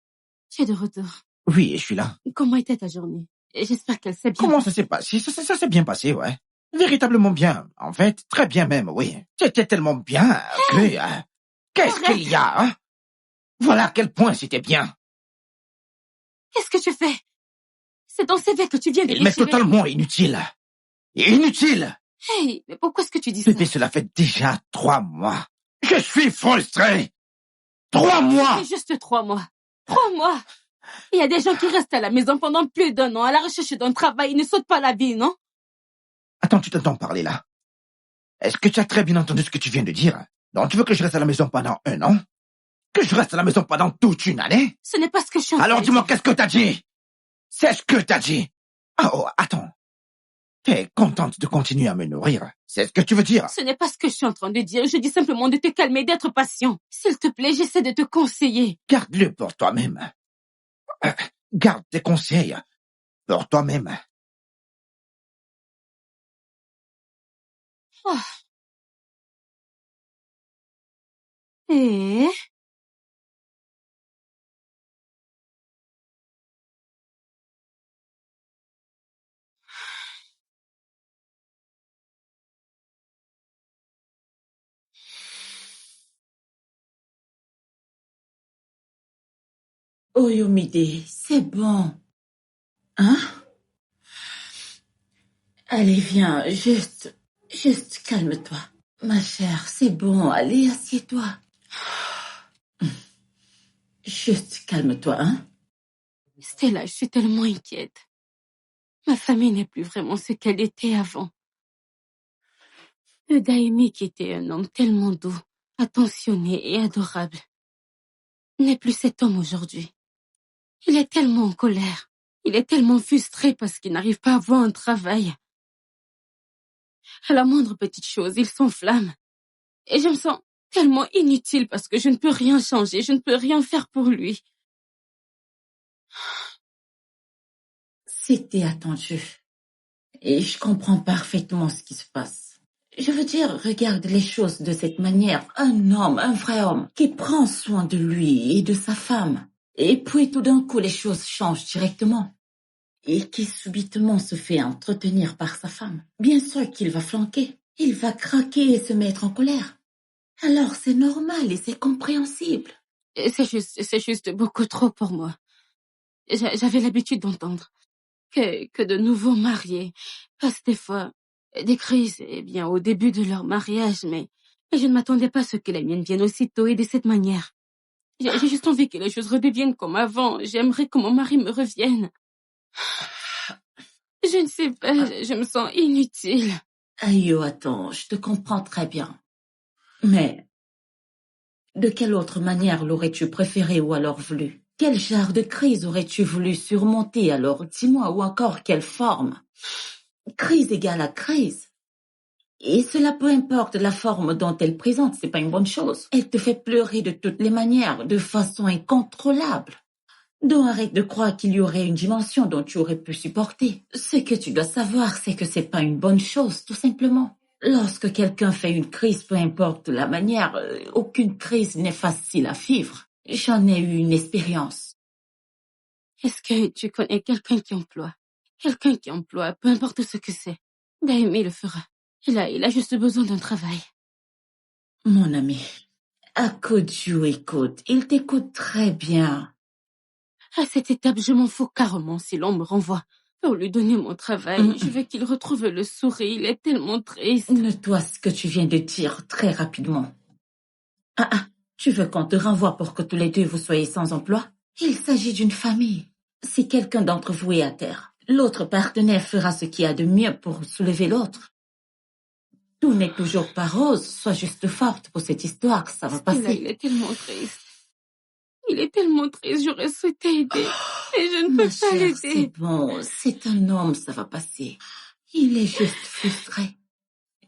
tu es de retour. Oui, je suis là. Comment était ta journée? J'espère qu'elle s'est bien Comment passée. ça s'est passé? Ça s'est bien passé, ouais. Véritablement bien. En fait, très bien même, oui. C'était tellement bien que... qu'est-ce Arrête. qu'il y a, hein? Voilà à quel point c'était bien. Qu'est-ce que tu fais? C'est ton CV que tu viens de Il m'est déchirer. totalement inutile. Inutile! Hey, mais pourquoi est-ce que tu dis ça? Bébé, cela fait déjà 3 mois. Je suis frustré. 3 mois! C'est juste 3 mois. 3 mois. Il y a des gens qui restent à la maison pendant plus d'1 an à la recherche d'un travail. Ils ne sautent pas la vie, non? Attends, tu t'entends parler là? Est-ce que tu as très bien entendu ce que tu viens de dire? Donc tu veux que je reste à la maison pendant 1 an? Que je reste à la maison pendant toute une année? Ce n'est pas ce que je suis en train Alors de dis-moi, dire. qu'est-ce que t'as dit? C'est ce que t'as dit. Oh, attends. T'es contente de continuer à me nourrir? C'est ce que tu veux dire? Ce n'est pas ce que je suis en train de dire. Je dis simplement de te calmer, d'être patient. S'il te plaît, j'essaie de te conseiller. Garde-le pour toi-même. Garde tes conseils pour toi-même. Oh. Et... Oyomide, c'est bon. Hein? Allez, viens, juste calme-toi. Ma chère, c'est bon, allez, assieds-toi. Juste calme-toi, hein? Stella, je suis tellement inquiète. Ma famille n'est plus vraiment ce qu'elle était avant. Le Daimi, qui était un homme tellement doux, attentionné et adorable, n'est plus cet homme aujourd'hui. Il est tellement en colère. Il est tellement frustré parce qu'il n'arrive pas à avoir un travail. À la moindre petite chose, il s'enflamme. Et je me sens tellement inutile parce que je ne peux rien changer, je ne peux rien faire pour lui. C'était attendu. Et je comprends parfaitement ce qui se passe. Je veux dire, regarde les choses de cette manière. Un homme, un vrai homme, qui prend soin de lui et de sa femme. Et puis tout d'un coup, les choses changent directement. Et qui subitement se fait entretenir par sa femme. Bien sûr qu'il va flanquer. Il va craquer et se mettre en colère. Alors c'est normal et c'est compréhensible. C'est juste beaucoup trop pour moi. J'avais l'habitude d'entendre que de nouveaux mariés passent des fois des crises, au début de leur mariage, mais je ne m'attendais pas à ce que la mienne vienne aussitôt et de cette manière. J'ai juste envie que les choses redeviennent comme avant. J'aimerais que mon mari me revienne. Je ne sais pas, je me sens inutile. Ayo, attends, je te comprends très bien. Mais de quelle autre manière l'aurais-tu préféré ou alors voulu? Quel genre de crise aurais-tu voulu surmonter alors? Dis-moi, ou encore quelle forme? Crise égale à crise. Et cela peu importe la forme dont elle présente, c'est pas une bonne chose. Elle te fait pleurer de toutes les manières, de façon incontrôlable. Donc arrête de croire qu'il y aurait une dimension dont tu aurais pu supporter. Ce que tu dois savoir, c'est que c'est pas une bonne chose, tout simplement. Lorsque quelqu'un fait une crise, peu importe la manière, aucune crise n'est facile à vivre. J'en ai eu une expérience. Est-ce que tu connais quelqu'un qui emploie? Quelqu'un qui emploie, peu importe ce que c'est. Daimi le fera. Il a juste besoin d'un travail. Mon ami, Akodju écoute. Il t'écoute très bien. À cette étape, je m'en fous carrément si l'on me renvoie. Pour lui donner mon travail, je veux qu'il retrouve le sourire. Il est tellement triste. Note-toi ce que tu viens de dire très rapidement. Tu veux qu'on te renvoie pour que tous les deux vous soyez sans emploi? Il s'agit d'une famille. Si quelqu'un d'entre vous est à terre, l'autre partenaire fera ce qu'il y a de mieux pour soulever l'autre. Tout n'est toujours pas rose. Sois juste forte pour cette histoire, ça va passer. Là, il est tellement triste. Il est tellement triste, j'aurais souhaité aider. Et je ne peux pas l'aider. C'est bon, c'est un homme, ça va passer. Il est juste frustré.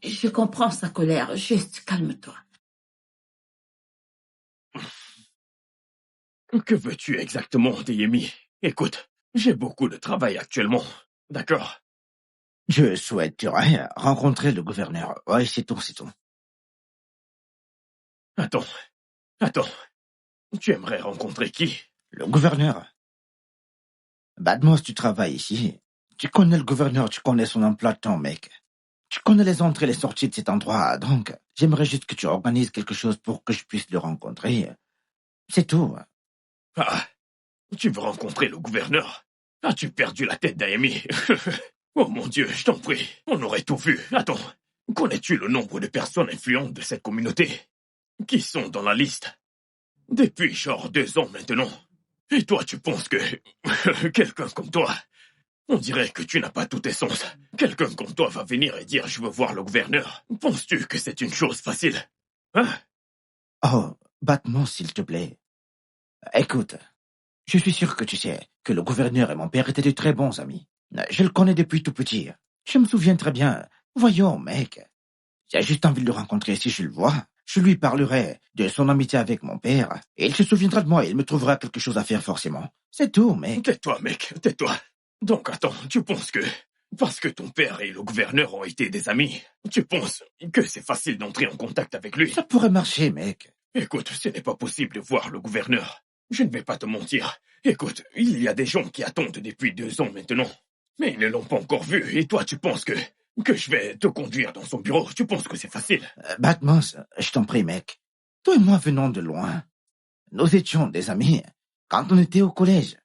Je comprends sa colère, juste calme-toi. Que veux-tu exactement, Deyemi? Écoute, j'ai beaucoup de travail actuellement, d'accord? Je souhaiterais rencontrer le gouverneur. Ouais, c'est tout. Attends. Tu aimerais rencontrer qui? Le gouverneur. Badmos, tu travailles ici. Tu connais le gouverneur, tu connais son emploi de temps, mec. Tu connais les entrées et les sorties de cet endroit, donc j'aimerais juste que tu organises quelque chose pour que je puisse le rencontrer. C'est tout. Ah, tu veux rencontrer le gouverneur? As-tu perdu la tête, Daemi? Oh mon Dieu, je t'en prie, on aurait tout vu. Attends, connais-tu le nombre de personnes influentes de cette communauté qui sont dans la liste depuis genre 2 ans maintenant? Et toi, tu penses que quelqu'un comme toi, on dirait que tu n'as pas tout tes sens. Quelqu'un comme toi va venir et dire « je veux voir le gouverneur ». Penses-tu que c'est une chose facile? Hein? Oh, Badmos, s'il te plaît. Écoute, je suis sûr que tu sais que le gouverneur et mon père étaient de très bons amis. Je le connais depuis tout petit. Je me souviens très bien. Voyons, mec. J'ai juste envie de le rencontrer. Si je le vois, je lui parlerai de son amitié avec mon père. Et il se souviendra de moi et il me trouvera quelque chose à faire forcément. C'est tout, mec. Tais-toi, mec, tais-toi. Donc attends, tu penses que, parce que ton père et le gouverneur ont été des amis, tu penses que c'est facile d'entrer en contact avec lui? Ça pourrait marcher, mec. Écoute, ce n'est pas possible de voir le gouverneur. Je ne vais pas te mentir. Écoute, il y a des gens qui attendent depuis 2 ans maintenant. Mais ils ne l'ont pas encore vu. Et toi, tu penses que je vais te conduire dans son bureau? Tu penses que c'est facile? Badmos, je t'en prie, mec. Toi et moi venons de loin. Nous étions des amis quand on était au collège.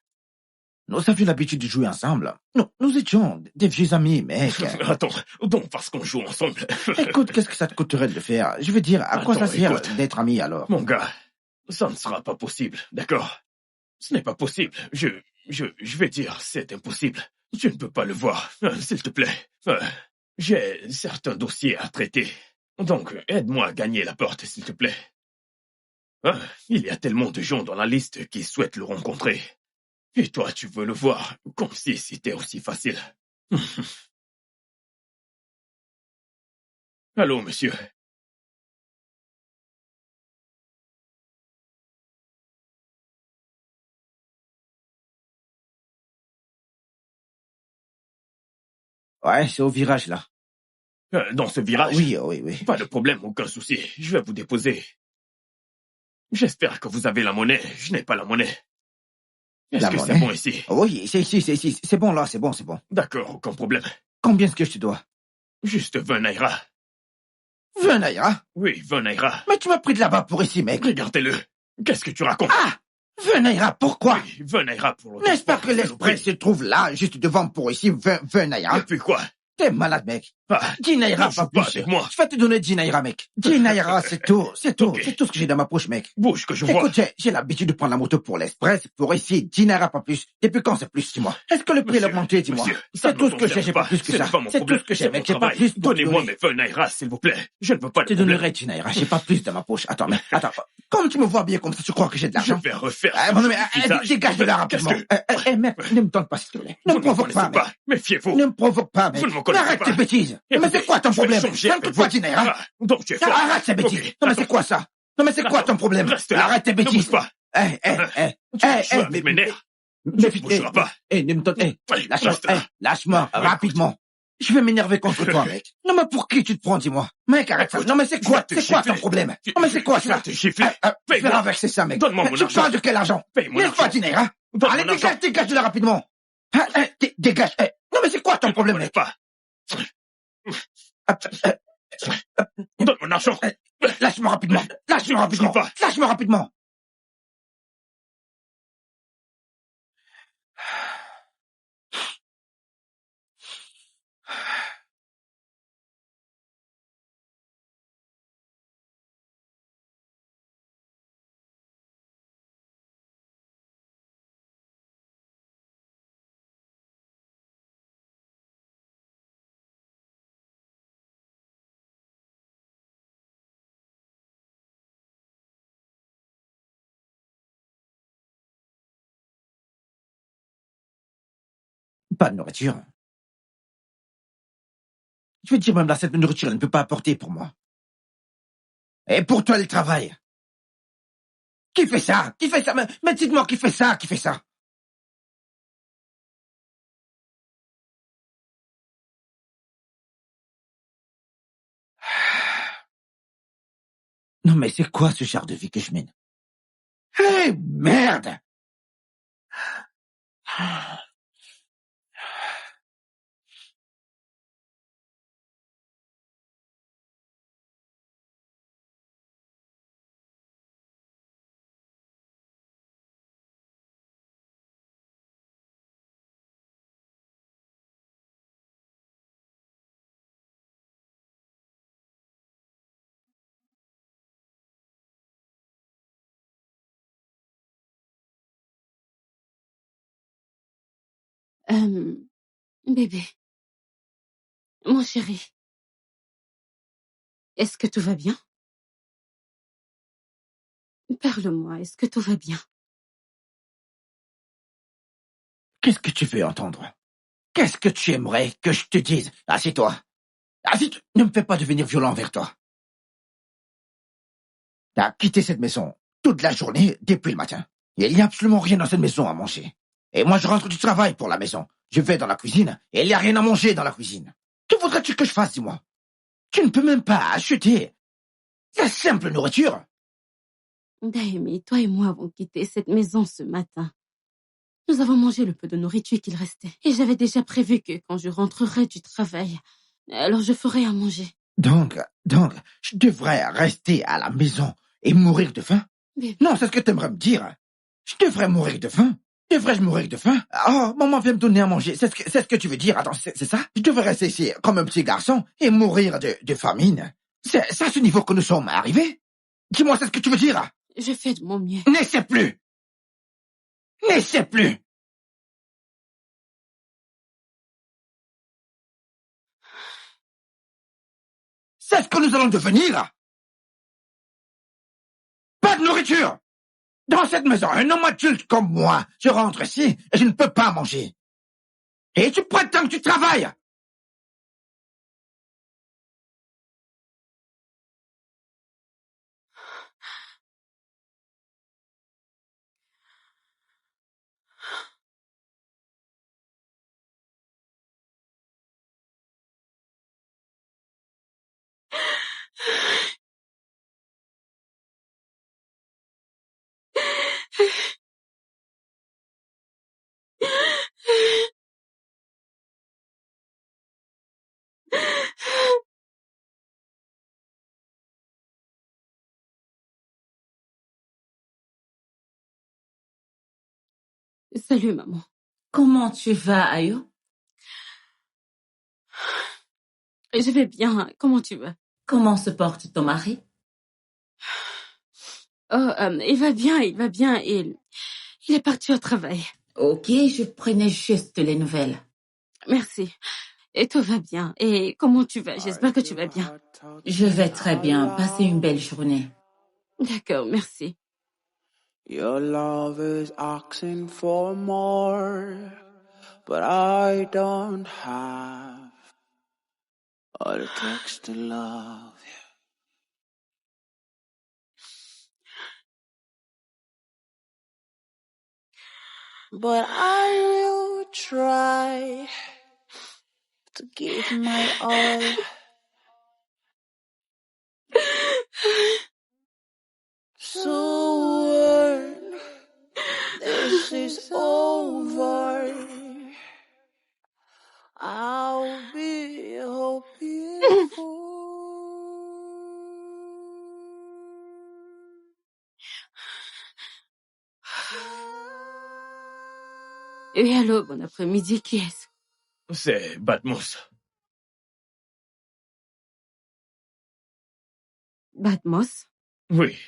Nous avions l'habitude de jouer ensemble. Nous étions des vieux amis, mec. Attends, donc parce qu'on joue ensemble. Écoute, qu'est-ce que ça te coûterait de le faire? Je veux dire, à quoi ça sert d'être amis alors? Mon gars, ça ne sera pas possible, d'accord? Ce n'est pas possible. Je vais dire, c'est impossible. Tu ne peux pas le voir, s'il te plaît. J'ai certains dossiers à traiter. Donc, aide-moi à gagner la porte, s'il te plaît. Il y a tellement de gens dans la liste qui souhaitent le rencontrer. Et toi, tu veux le voir, comme si c'était aussi facile. Allô, monsieur. Ouais, c'est au virage, là. Dans ce virage? Oui. Pas de problème, aucun souci. Je vais vous déposer. J'espère que vous avez la monnaie. Je n'ai pas la monnaie. Est-ce que c'est bon ici? Oui, c'est bon là, c'est bon. D'accord, aucun problème. Combien est-ce que je te dois? Juste 20 naira. 20 naira? Oui, 20 naira. Mais tu m'as pris de là-bas pour ici, mec. Regardez-le. Qu'est-ce que tu racontes? Ah! Venaïra, pourquoi? Oui, Venaïra pour l'autre. N'est-ce pas que l'Express se trouve là, juste devant pour ici, Venaïra? Et puis quoi? T'es malade, mec. Ah, 10 naira, ne pas joue pas plus. avec moi. Je vais te donner 10 naira, mec. 10 naira, c'est tout. C'est tout. Ok. C'est tout ce que j'ai dans ma poche, mec. Bouge que je vois. Écoute, j'ai l'habitude de prendre la moto pour l'Express, pour ici, 10 naira, pas plus. Depuis quand c'est plus, dis-moi? Est-ce que le prix a Monsieur, augmenté, dis-moi? monsieur, ça C'est ne tout me ce que j'ai concerne pas pas. plus que Ce ça. n'est pas mon C'est tout problème, ce que j'ai, c'est mec. mon J'ai pas travail. plus pour te Donnez-moi donner. mes Venaïra, s'il vous plaît. Je ne veux pas Je de te problème. donnerai 10 naira, j'ai pas plus dans ma poche. Attends, mec, attends. Comme tu me vois bien comme ça, tu crois que j'ai de Je l'argent? vais refaire Ah, ce bon, mais, visage. dégage de là rapidement. Qu'est-ce que... Mec, ne me tente pas, s'il te plaît. Ne Vous me ne me provoque connaissez pas, mec. pas. Méfiez-vous. Ne me provoque pas, mec. Vous ne me connaissez Arrête pas. tes bêtises. Mais Écoutez, c'est quoi ton je vais problème? changer Ça ne avec coûte pas vous. 10 naira. Ah, donc tu es fort. Arrête ces bêtises. Ok, Non, mais c'est attends. quoi ça? Non, mais c'est quoi ton problème? Reste là. Arrête tes Ne bouge bêtises. pas. Tu joues avec mes nerfs. Mais Tu ne bougeras pas. ne me donne, Allez, lâche-moi, reste là. lâche-moi, Ah, rapidement. Je vais m'énerver contre toi, mec. Non, mais pour qui tu te prends, dis-moi? Mec, arrête ça. Non, mais c'est quoi ton problème? Non, mais c'est quoi Je vais ça? te gifler. Je vais Paye-moi. renverser ça, mec. Donne-moi mon Tu argent. parles de quel argent? Paye mon Laisse pas argent. dîner, hein? Donne Allez, mon argent. dégage de là rapidement. Dégage. Non, mais c'est quoi ton problème, mec? Pas. Donne mon argent. Lâche-moi rapidement. Lâche-moi rapidement. pas. Lâche-moi rapidement. Pas de nourriture. Je veux dire, même là, cette nourriture, elle ne peut pas apporter pour moi. Et pour toi, le travail. Qui fait ça? Qui fait ça? Mais dites-moi, qui fait ça? Qui fait ça? Non, mais c'est quoi ce genre de vie que je mène? Hé, merde! Bébé, mon chéri, est-ce que tout va bien? Parle-moi, est-ce que tout va bien? Qu'est-ce que tu veux entendre? Qu'est-ce que tu aimerais que je te dise? Assieds-toi. Assieds-toi. Ne me fais pas devenir violent envers toi. T'as quitté cette maison toute la journée depuis le matin. Il n'y a absolument rien dans cette maison à manger. Et moi, je rentre du travail pour la maison. Je vais dans la cuisine et il n'y a rien à manger dans la cuisine. Que voudrais-tu que je fasse, dis-moi? Tu ne peux même pas acheter la simple nourriture. Daimi, toi et moi avons quitté cette maison ce matin. Nous avons mangé le peu de nourriture qu'il restait. Et j'avais déjà prévu que quand je rentrerai du travail, alors je ferai à manger. Donc, je devrais rester à la maison et mourir de faim? Bébé. Non, c'est ce que tu aimerais me dire. Je devrais mourir de faim? Devrais-je mourir de faim? Oh, maman vient me donner à manger. C'est ce que tu veux dire? Attends, c'est ça? Je devrais rester ici comme un petit garçon et mourir de famine? C'est à ce niveau que nous sommes arrivés? Dis-moi, c'est ce que tu veux dire? Je fais de mon mieux. N'essaie plus! N'essaie plus! C'est ce que nous allons devenir! Pas de nourriture! Dans cette maison, un homme adulte comme moi, je rentre ici et je ne peux pas manger. Et tu prétends que tu travailles! Salut, maman. Comment tu vas, Ayo? Je vais bien. Comment tu vas? Comment se porte ton mari? Oh, il va bien, il va bien. Il est parti au travail. Ok, je prenais juste les nouvelles. Merci. Et tout va bien. Et comment tu vas? J'espère que tu vas bien. Je vais très bien. Passez une belle journée. D'accord, merci. Your love is asking for more, but I don't have all it takes to love you. But I will try to give my all. So when this is over, I'll be hopeful. Et allô, bon après-midi, qui est-ce? C'est Batmos. Batmos? Oui,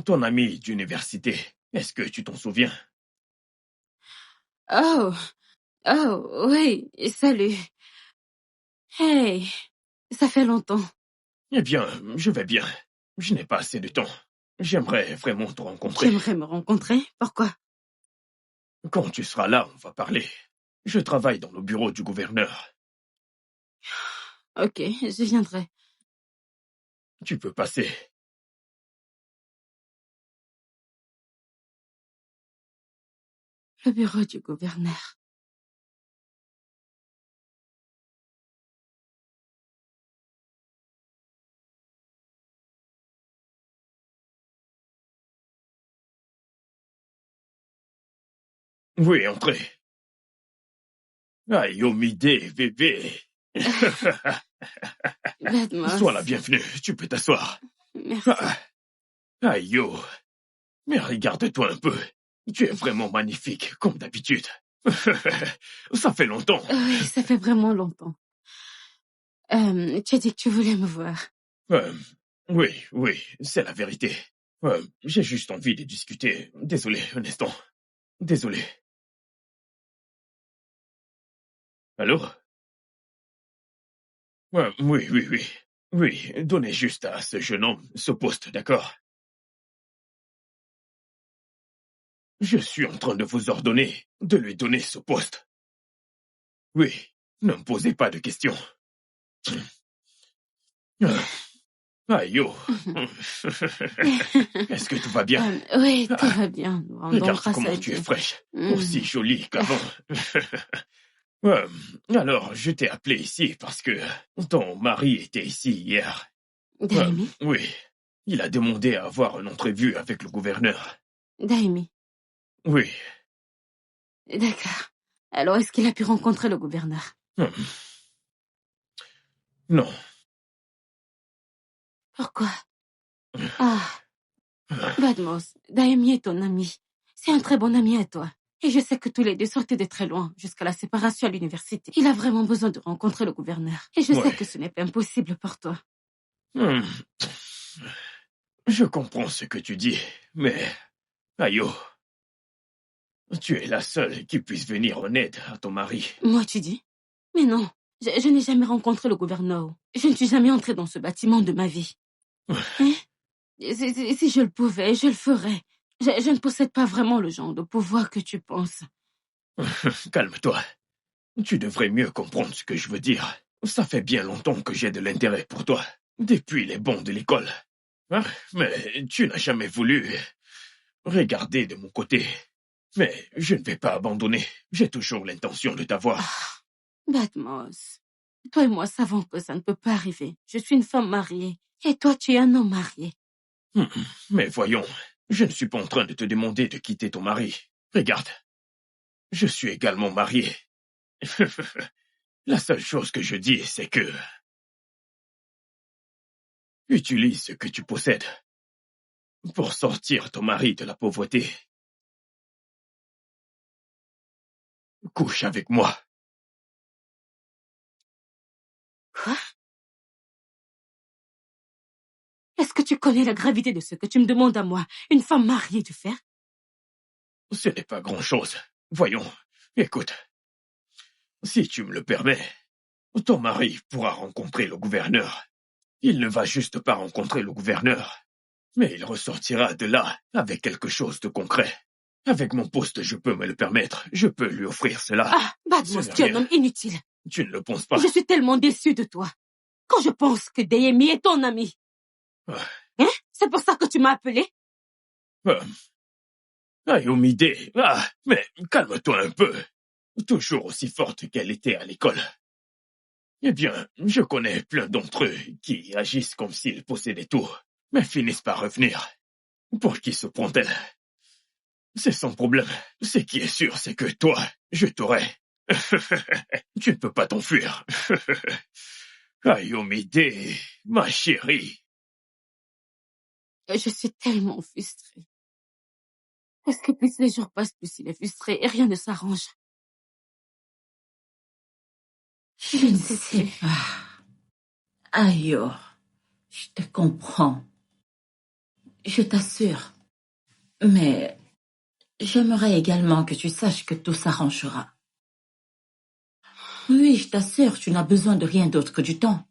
ton ami d'université. Est-ce que tu t'en souviens? Oh, oui, salut. Hey, ça fait longtemps. Eh bien, je vais bien. Je n'ai pas assez de temps. J'aimerais vraiment te rencontrer. J'aimerais me rencontrer. Pourquoi? Quand tu seras là, on va parler. Je travaille dans le bureau du gouverneur. Ok, je viendrai. Tu peux passer. Le bureau du gouverneur. Oui, entrez. Aïe, Omidé, bébé. Batmos. Sois la bienvenue. Tu peux t'asseoir. Merci. Aïe, yo. Mais regarde-toi un peu. Tu es vraiment magnifique, comme d'habitude. Ça fait longtemps. Oui, ça fait vraiment longtemps. Tu as dit que tu voulais me voir. Oui, c'est la vérité. J'ai juste envie de discuter. Désolé, un instant. Désolé. Allô? Oui. Oui, donnez juste à ce jeune homme ce poste, d'accord? Je suis en train de vous ordonner de lui donner ce poste. Oui, ne me posez pas de questions. Aïe, yo. Est-ce que tout va bien? Oui, tout va bien. Nous rendons Regarde grâce comment à tu es Dieu. fraîche, aussi jolie qu'avant. Alors, je t'ai appelé ici parce que ton mari était ici hier. Daimi? Oui, il a demandé à avoir une entrevue avec le gouverneur. Daimi. Oui. D'accord. Alors, est-ce qu'il a pu rencontrer le gouverneur? Non. Pourquoi? Badmos, Daimi est ton ami. C'est un très bon ami à toi. Et je sais que tous les deux sortaient de très loin, jusqu'à la séparation à l'université. Il a vraiment besoin de rencontrer le gouverneur. Et je sais que ce n'est pas impossible pour toi. Je comprends ce que tu dis, mais... Ayo, tu es la seule qui puisse venir en aide à ton mari. Moi, tu dis? Mais non, je n'ai jamais rencontré le gouverneur. Je ne suis jamais entrée dans ce bâtiment de ma vie. Hein? Si je le pouvais, je le ferais. Je ne possède pas vraiment le genre de pouvoir que tu penses. Calme-toi. Tu devrais mieux comprendre ce que je veux dire. Ça fait bien longtemps que j'ai de l'intérêt pour toi, depuis les bancs de l'école. Mais tu n'as jamais voulu regarder de mon côté. Mais je ne vais pas abandonner. J'ai toujours l'intention de t'avoir. Batmos, toi et moi savons que ça ne peut pas arriver. Je suis une femme mariée. Et toi, tu es un homme marié. Mais voyons, je ne suis pas en train de te demander de quitter ton mari. Regarde, je suis également marié. La seule chose que je dis, c'est que... utilise ce que tu possèdes pour sortir ton mari de la pauvreté. couche avec moi. Quoi? Est-ce que tu connais la gravité de ce que tu me demandes à moi, une femme mariée, de faire? Ce n'est pas grand-chose. Voyons, écoute. Si tu me le permets, ton mari pourra rencontrer le gouverneur. Il ne va juste pas rencontrer le gouverneur, mais il ressortira de là avec quelque chose de concret. Avec mon poste, je peux me le permettre. Je peux lui offrir cela. Ah, Badmus, tu es un homme inutile. Tu ne le penses pas? Je suis tellement déçue de toi. Quand je pense que Deyemi est ton ami. Hein? C'est pour ça que tu m'as appelé? Ayomide, mais calme-toi un peu. Toujours aussi forte qu'elle était à l'école. Eh bien, je connais plein d'entre eux qui agissent comme s'ils possédaient tout, mais finissent par revenir. Pour qui se prend-elle? C'est son problème. Ce qui est sûr, c'est que toi, je t'aurai. Tu ne peux pas t'enfuir. Ayomide, ma chérie. Je suis tellement frustrée. Parce que plus les jours passent, plus il est frustré et rien ne s'arrange. Je ne sais pas. Ayo, je te comprends. Je t'assure. Mais j'aimerais également que tu saches que tout s'arrangera. Oui, je t'assure, tu n'as besoin de rien d'autre que du temps.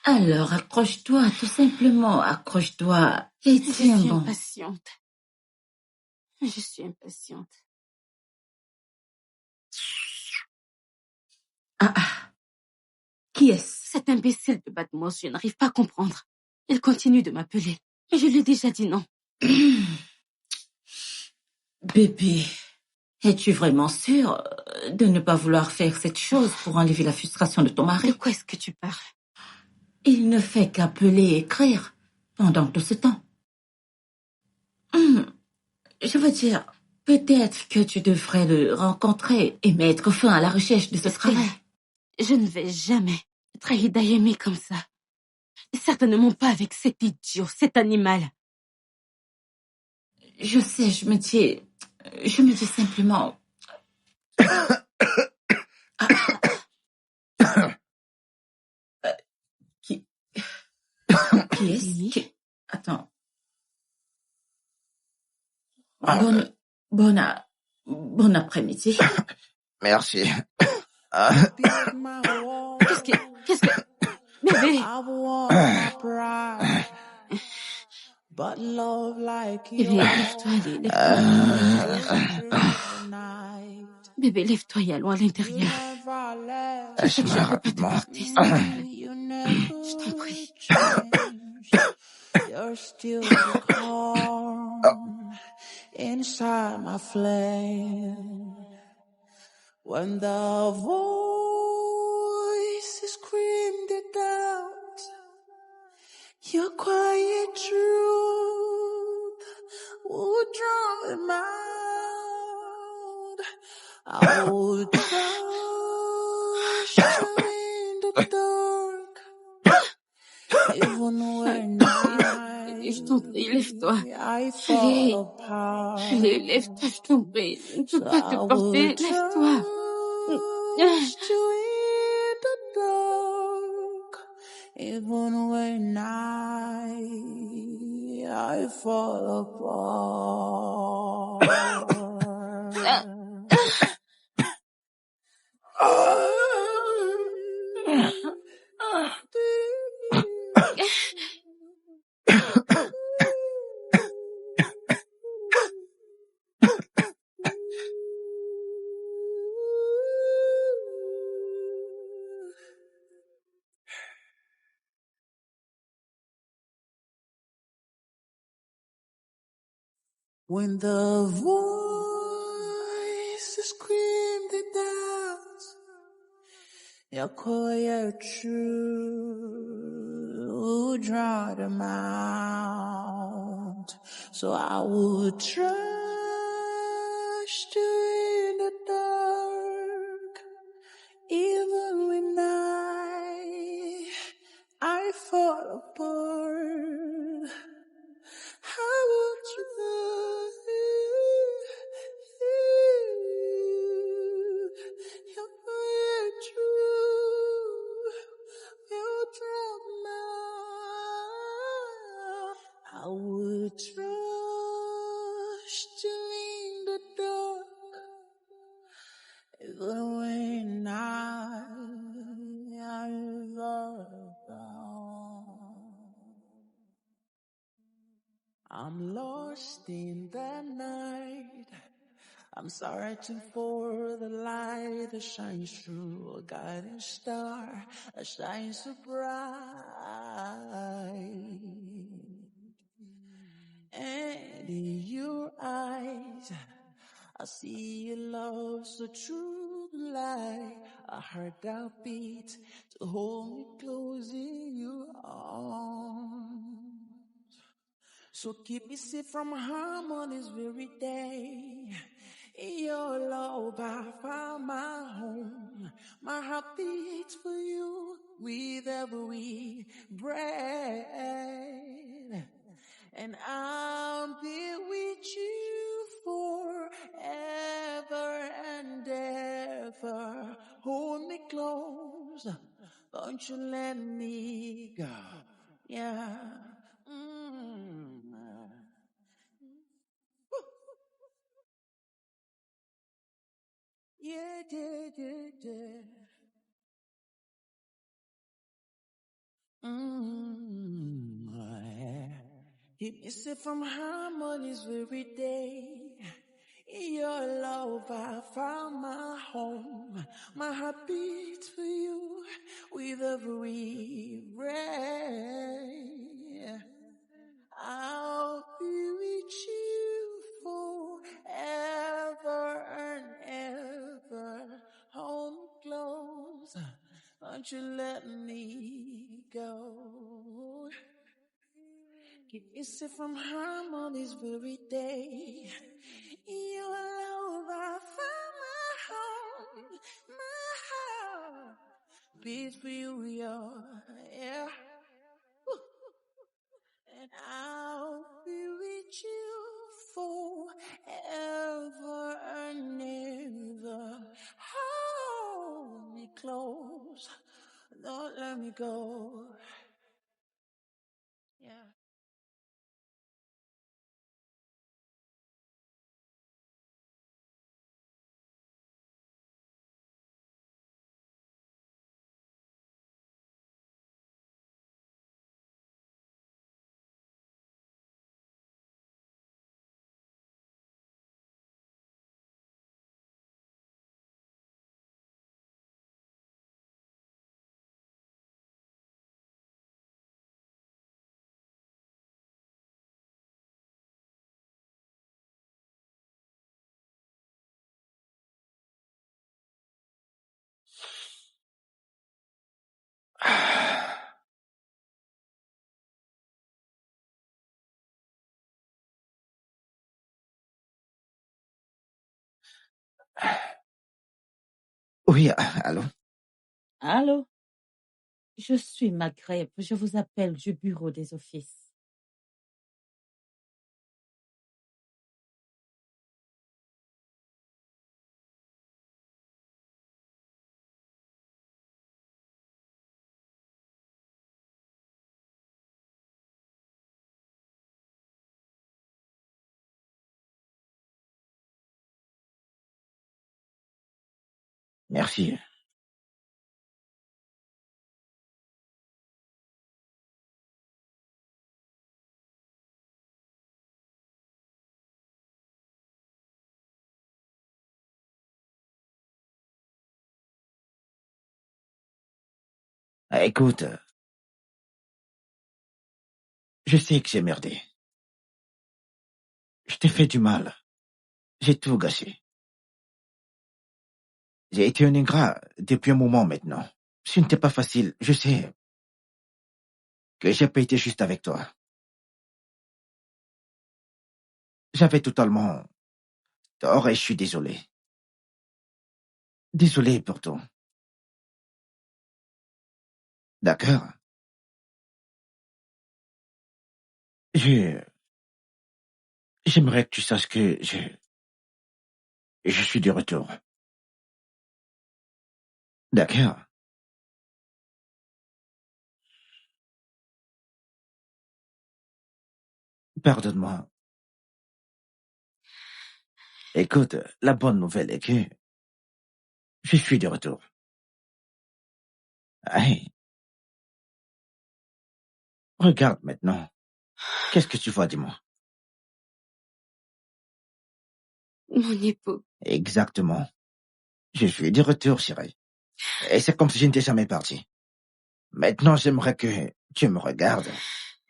Alors, accroche-toi, tout simplement, accroche-toi et Je tiens suis bon. impatiente. Je suis impatiente. Qui est-ce? Cet imbécile de Badmus, je n'arrive pas à comprendre. Il continue de m'appeler. Mais je lui ai déjà dit non. Bébé, es-tu vraiment sûre de ne pas vouloir faire cette chose pour enlever la frustration de ton De mari? quoi est-ce que tu parles? Il ne fait qu'appeler et écrire pendant tout ce temps. Je veux dire, peut-être que tu devrais le rencontrer et mettre fin à la recherche de ce travail. Je ne vais jamais trahir Deyemi comme ça. Et certainement pas avec cet idiot, cet animal. Je sais, je me dis simplement... Qui est-ce? Attends. Bon après-midi. Merci. Qu'est-ce que... Bébé! But love like Bébé, lève-toi, allez, lève-toi. Bébé, lève-toi et allons à l'intérieur. Je sais que je ne peux pas te porter ça. Je t'en prie. You're still the calm inside my flame. When the voices screamed it out, your quiet truth would drown them out. I would trust you in the dark, even when Je t'en prie, lève-toi. I fall apart. Allez, lève-toi, je t'en prie. Je ne peux pas te porter, lève-toi. Trust you in the dark, even when I fall apart. When the voices screamed it out, your quiet truth would drown them out. So I would trust you in the dark, even when I fall apart. I would trust at night. I'm searching for the light that shines through a guiding star that shines so bright. And in your eyes, I see your love so true to life. A heart that beats to hold me close in your arms. So keep me safe from harm on this very day. In your love I found my home. My heart beats for you with every breath. And I'll be with you forever and ever. Hold me close, don't you let me go. Yeah. Yeah, yeah, yeah, yeah. Keep me safe from harm on this very day. In your love I found my home. My heart beats for you with every breath. I'll be with you forever and ever. Hold me close, don't you let me go. Keep me safe from harm on this very day. In your love I found my home. My heart beats for you, yeah. And I'll be with you forever and ever. Hold me close, don't let me go. Yeah. Oui, allô? Allô? Je suis Maghreb. Je vous appelle du bureau des offices. Merci. Écoute, je sais que j'ai merdé. Je t'ai fait du mal. J'ai tout gâché. J'ai été un ingrat depuis un moment maintenant. Ce n'était pas facile. Je sais que j'ai pas été juste avec toi. J'avais totalement tort et je suis désolé. Désolé pour tout. D'accord? J'aimerais que tu saches que je suis de retour. D'accord? Pardonne-moi. Écoute, la bonne nouvelle est que je suis de retour. Hey, regarde maintenant. Qu'est-ce que tu vois, dis-moi? Mon époux. Exactement. Je suis de retour, chérie. Et c'est comme si je n'étais jamais parti. Maintenant, j'aimerais que tu me regardes.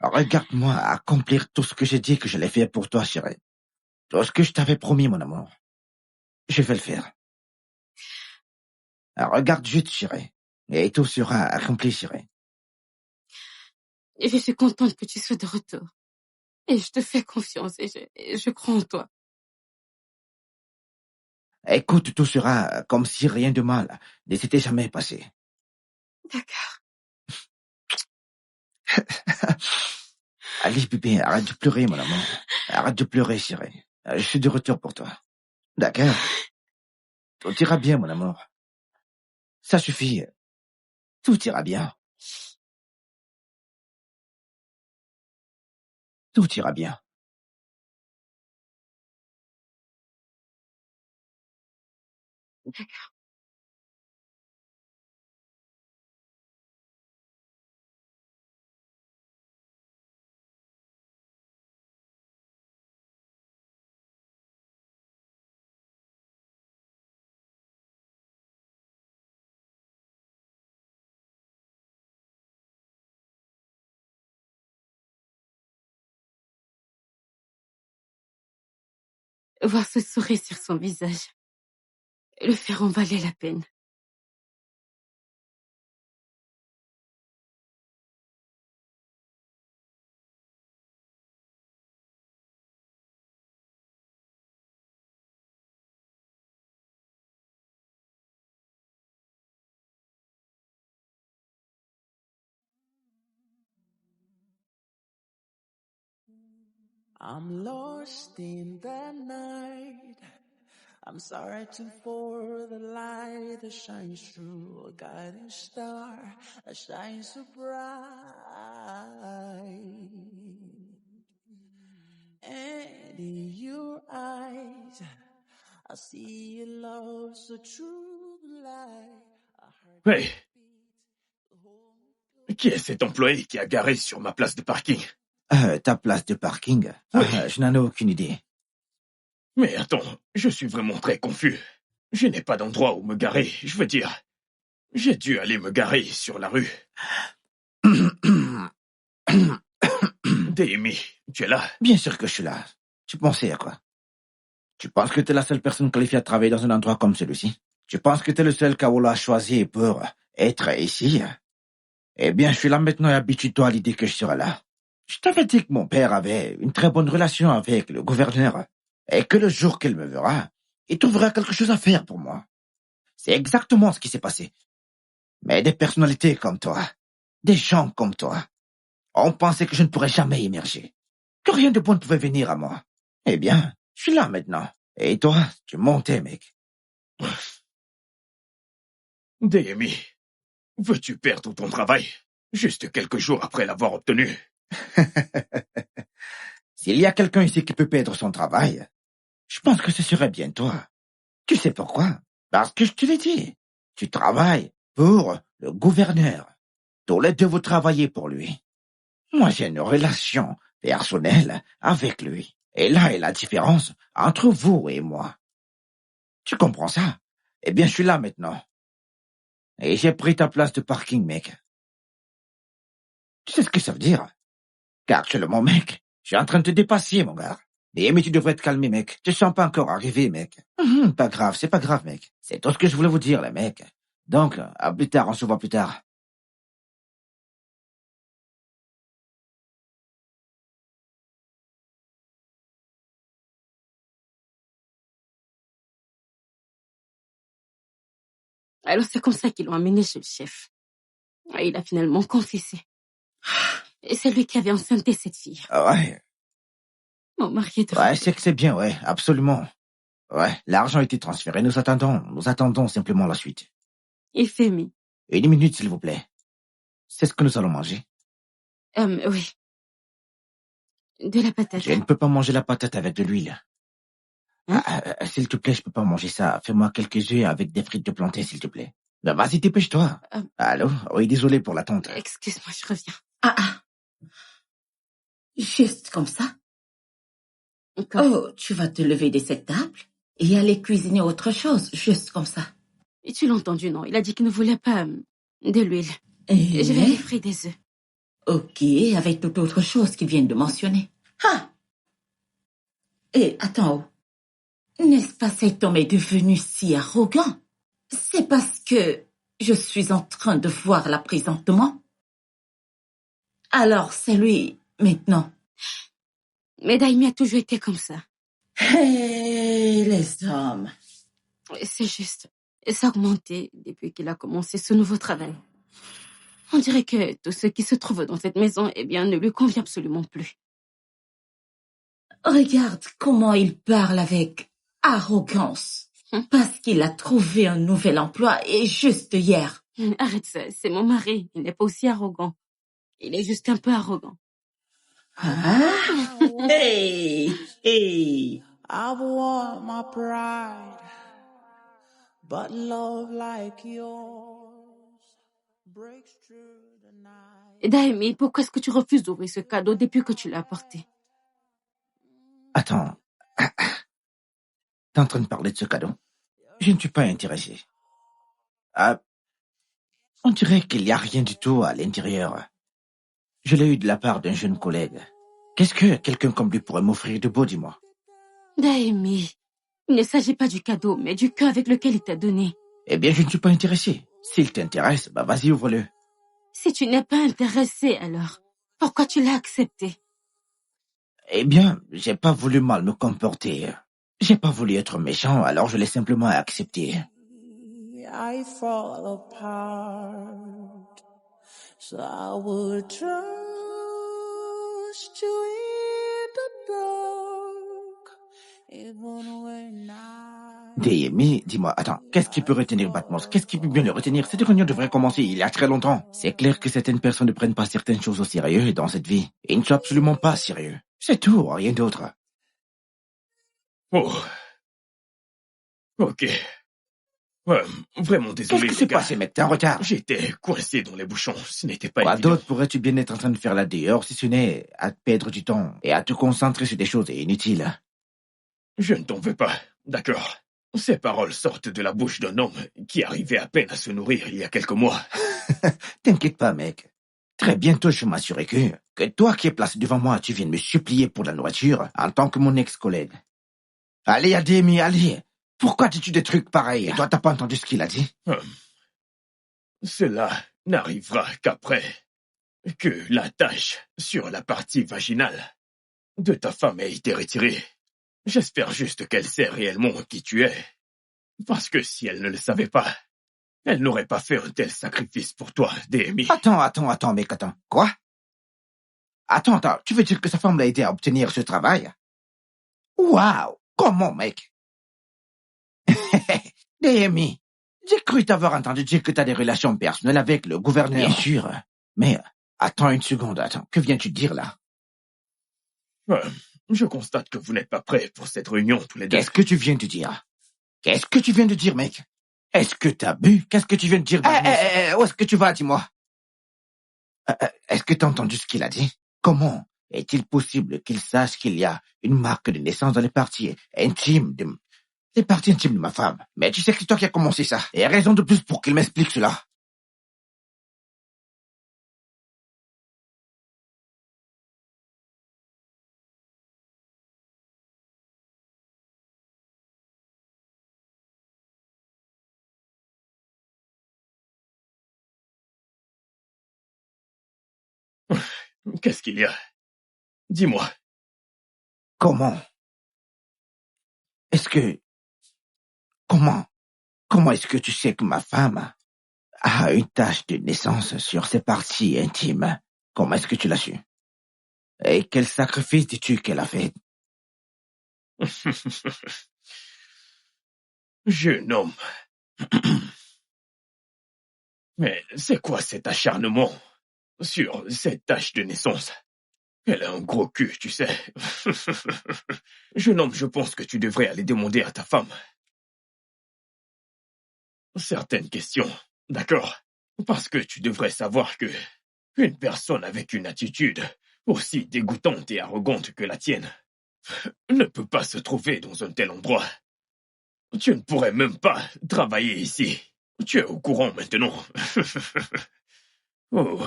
Regarde-moi accomplir tout ce que j'ai dit que je l'ai fait pour toi, chérie. Tout ce que je t'avais promis, mon amour. Je vais le faire. Regarde juste, chérie. Et tout sera accompli, chérie. Je suis contente que tu sois de retour. Et je te fais confiance et je crois en toi. Écoute, tout sera comme si rien de mal ne s'était jamais passé. D'accord. Allez, bébé, arrête de pleurer, mon amour. Arrête de pleurer, chérie. Je suis de retour pour toi. D'accord? Tout ira bien, mon amour. Ça suffit. Tout ira bien. Tout ira bien. D'accord. Voir ce sourire sur son visage, le faire en valer la peine. I'm lost in the night. I'm searching for the light that shines through a guiding star that shines so bright. And in your eyes, I see a love so true like a heart. Hey, qui est cet employé qui a garé sur ma place de parking? Ta place de parking? Oui. Je n'en ai aucune idée. Mais attends, je suis vraiment très confus. Je n'ai pas d'endroit où me garer. Je veux dire, j'ai dû aller me garer sur la rue. Demi, tu es là? Bien sûr que je suis là. Tu pensais à quoi? Tu penses que tu es la seule personne qualifiée à travailler dans un endroit comme celui-ci? Tu penses que tu es le seul qu'Aoula a choisi pour être ici? Eh bien, je suis là maintenant et habitue-toi à l'idée que je serai là. Je t'avais dit que mon père avait une très bonne relation avec le gouverneur et que le jour qu'il me verra, il trouvera quelque chose à faire pour moi. C'est exactement ce qui s'est passé. Mais des personnalités comme toi, des gens comme toi, on pensait que je ne pourrais jamais émerger, que rien de bon ne pouvait venir à moi. Eh bien, je suis là maintenant. Et toi, tu montais, mec. Demi, veux-tu perdre ton travail juste quelques jours après l'avoir obtenu? S'il y a quelqu'un ici qui peut perdre son travail, je pense que ce serait bien toi. Tu sais pourquoi? Parce que je te l'ai dit. Tu travailles pour le gouverneur. Tous les deux, vous travaillez pour lui. Moi, j'ai une relation personnelle avec lui. Et là est la différence entre vous et moi. Tu comprends ça? Eh bien, je suis là maintenant. Et j'ai pris ta place de parking, mec. Tu sais ce que ça veut dire? Car actuellement, mec, je suis en train de te dépasser, mon gars. Mais tu devrais te calmer, mec. Tu ne sens pas encore arrivé, mec. Pas grave, c'est pas grave, mec. C'est tout ce que je voulais vous dire, les mecs. Donc, à plus tard, on se voit plus tard. Alors c'est comme ça qu'ils l'ont amené chez le chef. Et il a finalement confessé. Et c'est lui qui avait enceinté cette fille. Ouais. Mon mari est de Ouais, retour. c'est que c'est bien, ouais, absolument. Ouais, l'argent a été transféré, nous attendons simplement la suite. Et Femi. 1 minute, s'il vous plaît. C'est ce que nous allons manger. Oui. De la patate. Je ne peux pas manger la patate avec de l'huile. Hein? S'il te plaît, je peux pas manger ça. Fais-moi quelques œufs avec des frites de plantain, s'il te plaît. Ben, vas-y, dépêche-toi. Allô? Oui, désolé pour l'attente. Excuse-moi, je reviens. Juste comme ça? Quoi? Oh, tu vas te lever de cette table? et aller cuisiner autre chose, juste comme ça. Et tu l'as entendu, non? Il a dit qu'il ne voulait pas de l'huile. Et Je vais aller frire des œufs. Ok, avec toute autre chose qu'il vient de mentionner. Ah! Et attends, n'est-ce pas cet homme est devenu si arrogant? C'est parce que je suis en train de voir là présentement. Alors c'est lui maintenant. Mais Daimi a toujours été comme ça. Hé, les hommes. C'est juste. Ça a augmenté depuis qu'il a commencé ce nouveau travail. On dirait que tout ce qui se trouve dans cette maison, eh bien, ne lui convient absolument plus. Regarde comment il parle avec arrogance. Parce qu'il a trouvé un nouvel emploi et juste hier. Arrête ça, c'est mon mari. Il n'est pas aussi arrogant. Il est juste un peu arrogant. Ah? Hey, hey. I've won my pride, but love like yours breaks through the night. Daimi, pourquoi est-ce que tu refuses d'ouvrir ce cadeau depuis que tu l'as apporté? Attends. T'es en train de parler de ce cadeau? Je ne suis pas intéressé. Ah, on dirait qu'il n'y a rien du tout à l'intérieur. Je l'ai eu de la part d'un jeune collègue. Qu'est-ce que quelqu'un comme lui pourrait m'offrir de beau, dis-moi? Daimi, il ne s'agit pas du cadeau, mais du cœur avec lequel il t'a donné. Eh bien, je ne suis pas intéressé. S'il t'intéresse, bah vas-y, ouvre-le. Si tu n'es pas intéressé, alors, pourquoi tu l'as accepté? Eh bien, j'ai pas voulu mal me comporter. J'ai pas voulu être méchant, alors je l'ai simplement accepté. I fall apart, so I would trust you in the dark, even when Daimi, dis-moi, attends, qu'est-ce qui peut retenir Batmos? Qu'est-ce qui peut bien le retenir? Cette réunion devrait commencer il y a très longtemps. C'est clair que certaines personnes ne prennent pas certaines choses au sérieux dans cette vie. Ils ne sont absolument pas sérieux. C'est tout, rien d'autre. Oh. Ok. Vraiment désolé. Qu'est-ce qui s'est passé, mec? T'es en retard. J'étais coincé dans les bouchons. Ce n'était pas Quoi évident. d'autre pourrais-tu bien être en train de faire là dehors si ce n'est à perdre du temps et à te concentrer sur des choses inutiles? Je ne t'en veux pas, d'accord. Ces paroles sortent de la bouche d'un homme qui arrivait à peine à se nourrir il y a quelques mois. T'inquiète pas, mec. Très bientôt, je m'assurerai que toi qui es placé devant moi, tu viennes me supplier pour la nourriture en tant que mon ex-collègue. Allez, Ademi, allez. Pourquoi dis-tu des trucs pareils? Et toi, t'as pas entendu ce qu'il a dit? Cela n'arrivera qu'après que la tache sur la partie vaginale de ta femme ait été retirée. J'espère juste qu'elle sait réellement qui tu es. Parce que si elle ne le savait pas, elle n'aurait pas fait un tel sacrifice pour toi, DMI. Attends, mec, attends. Quoi? Attends, tu veux dire que sa femme l'a aidé à obtenir ce travail? Waouh! Comment, mec? DMI, j'ai cru t'avoir entendu dire que t'as des relations personnelles avec le gouverneur. Bien sûr. Mais, attends une seconde, que viens-tu dire là? Je constate que vous n'êtes pas prêts pour cette réunion tous les deux. Qu'est-ce que tu viens de dire? Qu'est-ce que tu viens de dire, mec? Est-ce que t'as bu? Qu'est-ce que tu viens de dire? Où est-ce que tu vas, dis-moi? Est-ce que t'as entendu ce qu'il a dit? Comment est-il possible qu'il sache qu'il y a une marque de naissance dans les parties intimes de ma femme? Mais tu sais que c'est toi qui as commencé ça. Et raison de plus pour qu'il m'explique cela. Qu'est-ce qu'il y a? Dis-moi. Comment? Comment est-ce que tu sais que ma femme a une tache de naissance sur ses parties intimes? Comment est-ce que tu l'as su? Et quel sacrifice dis-tu qu'elle a fait? Jeune homme. Mais c'est quoi cet acharnement sur cette tache de naissance? Elle a un gros cul, tu sais. Jeune homme, je pense que tu devrais aller demander à ta femme certaines questions, d'accord? Parce que tu devrais savoir que une personne avec une attitude aussi dégoûtante et arrogante que la tienne ne peut pas se trouver dans un tel endroit. Tu ne pourrais même pas travailler ici. Tu es au courant maintenant. Oh.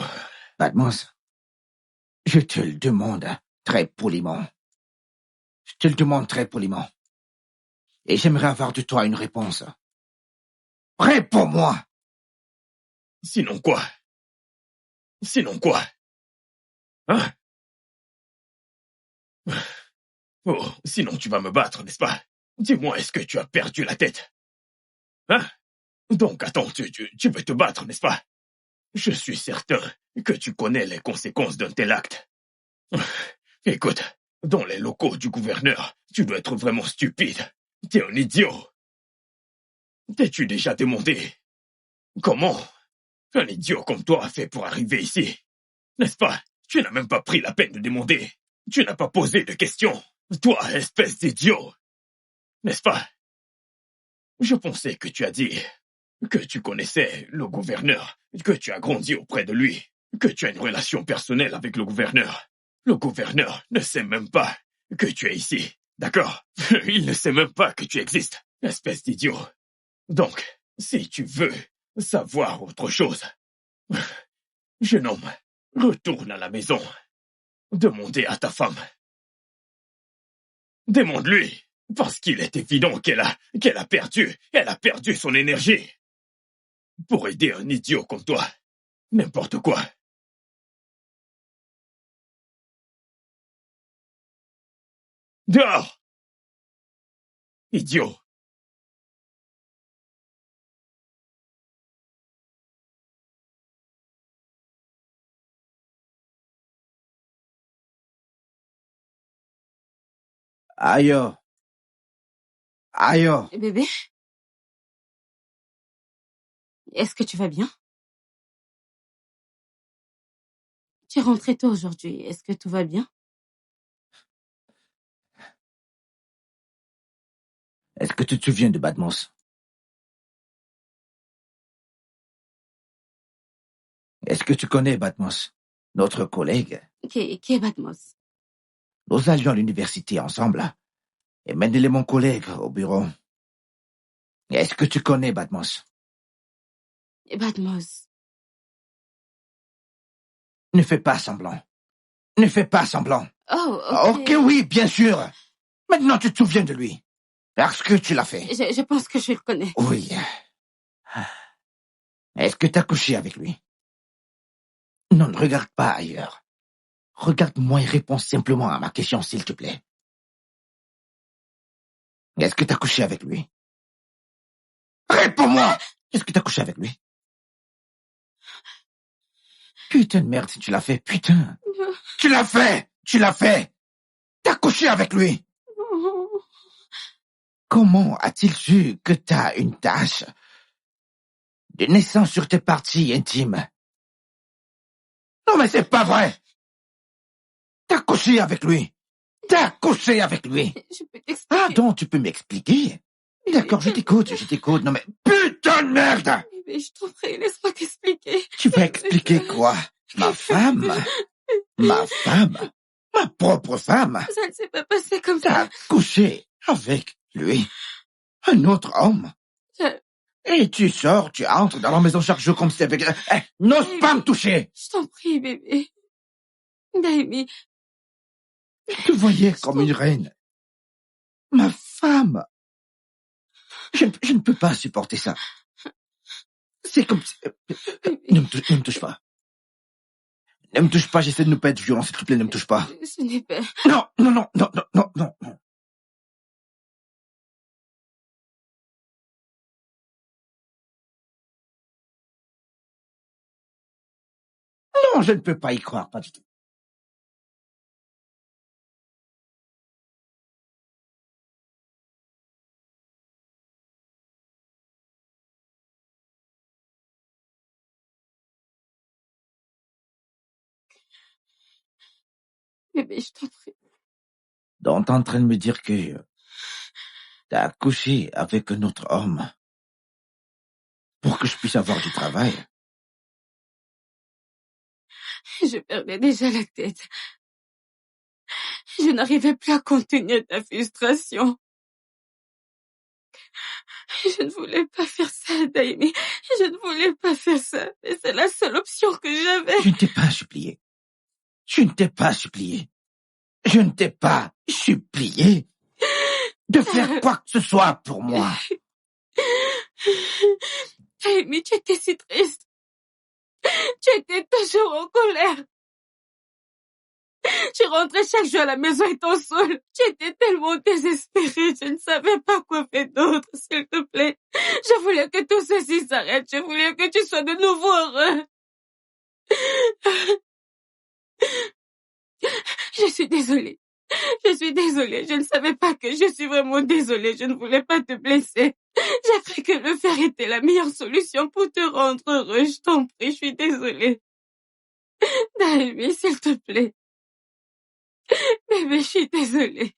Badmos, je te le demande très poliment. Je te le demande très poliment. Et j'aimerais avoir de toi une réponse. Réponds-moi! Sinon quoi? Sinon quoi? Hein? Oh, sinon tu vas me battre, n'est-ce pas? Dis-moi, est-ce que tu as perdu la tête? Hein? Donc attends, tu veux te battre, n'est-ce pas? Je suis certain que tu connais les conséquences d'un tel acte. Écoute, dans les locaux du gouverneur, tu dois être vraiment stupide. T'es un idiot. T'es-tu déjà demandé comment un idiot comme toi a fait pour arriver ici? N'est-ce pas? Tu n'as même pas pris la peine de demander. Tu n'as pas posé de questions. Toi, espèce d'idiot. N'est-ce pas? Je pensais que tu as dit que tu connaissais le gouverneur, que tu as grandi auprès de lui, que tu as une relation personnelle avec le gouverneur. Le gouverneur ne sait même pas que tu es ici, d'accord? Il ne sait même pas que tu existes, espèce d'idiot. Donc, si tu veux savoir autre chose, jeune homme, retourne à la maison. Demandez à ta femme. Demande-lui, parce qu'il est évident qu'elle a perdu son énergie. Pour aider un idiot comme toi, n'importe quoi. Dehors! Idiot! Ayo. Ayo. Bébé? Est-ce que tu vas bien? Tu es rentré tôt aujourd'hui. Est-ce que tout va bien? Est-ce que tu te souviens de Badmos? Est-ce que tu connais Badmos, notre collègue? Qui est Badmos? Nous allions à l'université ensemble. Et Mendel est mon collègue au bureau. Est-ce que tu connais Badmos? Badmos. Ne fais pas semblant. Ne fais pas semblant. Oh, Ok, oui, bien sûr. Maintenant, tu te souviens de lui. Parce que tu l'as fait. Je pense que je le connais. Oui. Est-ce que tu as couché avec lui? Non, ne regarde pas ailleurs. Regarde-moi et réponds simplement à ma question, s'il te plaît. Est-ce que tu as couché avec lui? Réponds-moi! Est-ce que tu as couché avec lui? Putain de merde, tu l'as fait, putain. Tu l'as fait! Tu l'as fait! T'as couché avec lui! Comment a-t-il su que t'as une tache de naissance sur tes parties intimes? Non mais c'est pas vrai! T'as couché avec lui! T'as couché avec lui! Je peux t'expliquer. Ah donc tu peux m'expliquer? D'accord, je t'écoute. Non mais putain de merde! Bébé, je t'en prie, laisse-moi t'expliquer. Tu vas expliquer quoi? Ma femme? Ma femme? Ma propre femme? Ça ne s'est pas passé comme T'as ça. couché avec lui? Un autre homme? Et tu sors, tu entres dans la maison chaque jour comme si avec... n'ose pas me toucher! Je t'en prie, bébé. Daimi. Je te voyais comme une reine. Ma femme! Je ne peux pas supporter ça. C'est comme si... Ne me touche pas. Ne me touche pas, j'essaie de ne pas être violent, s'il te plaît, ne me touche pas. Ce n'est pas... Non. Non, je ne peux pas y croire, pas du tout. Bébé, je t'en prie. Donc, t'es en train de me dire que t'as couché avec un autre homme pour que je puisse avoir du travail. Je perdais déjà la tête. Je n'arrivais plus à contenir ta frustration. Je ne voulais pas faire ça, Daimi. Je ne voulais pas faire ça. Mais c'est la seule option que j'avais. Je ne t'ai pas supplié. Je ne t'ai pas supplié. Je ne t'ai pas supplié de faire quoi que ce soit pour moi. Daimi, tu étais si triste. Tu étais toujours en colère. Tu rentrais chaque jour à la maison étant seule. Tu étais tellement désespérée. Je ne savais pas quoi faire d'autre, s'il te plaît. Je voulais que tout ceci s'arrête. Je voulais que tu sois de nouveau heureux. Je suis désolée. Je suis désolée. Je ne savais pas que je suis vraiment désolée. Je ne voulais pas te blesser. J'ai cru que le faire était la meilleure solution pour te rendre heureux. Je t'en prie, je suis désolée. Daimi, s'il te plaît. Bébé, je suis désolée.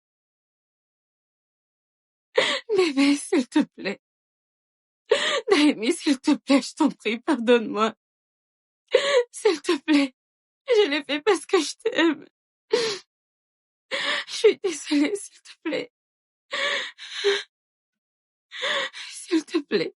Bébé, s'il te plaît. Daimi, s'il te plaît, je t'en prie, pardonne-moi. S'il te plaît. Je l'ai fait parce que je t'aime. Je suis désolée, s'il te plaît. S'il te plaît.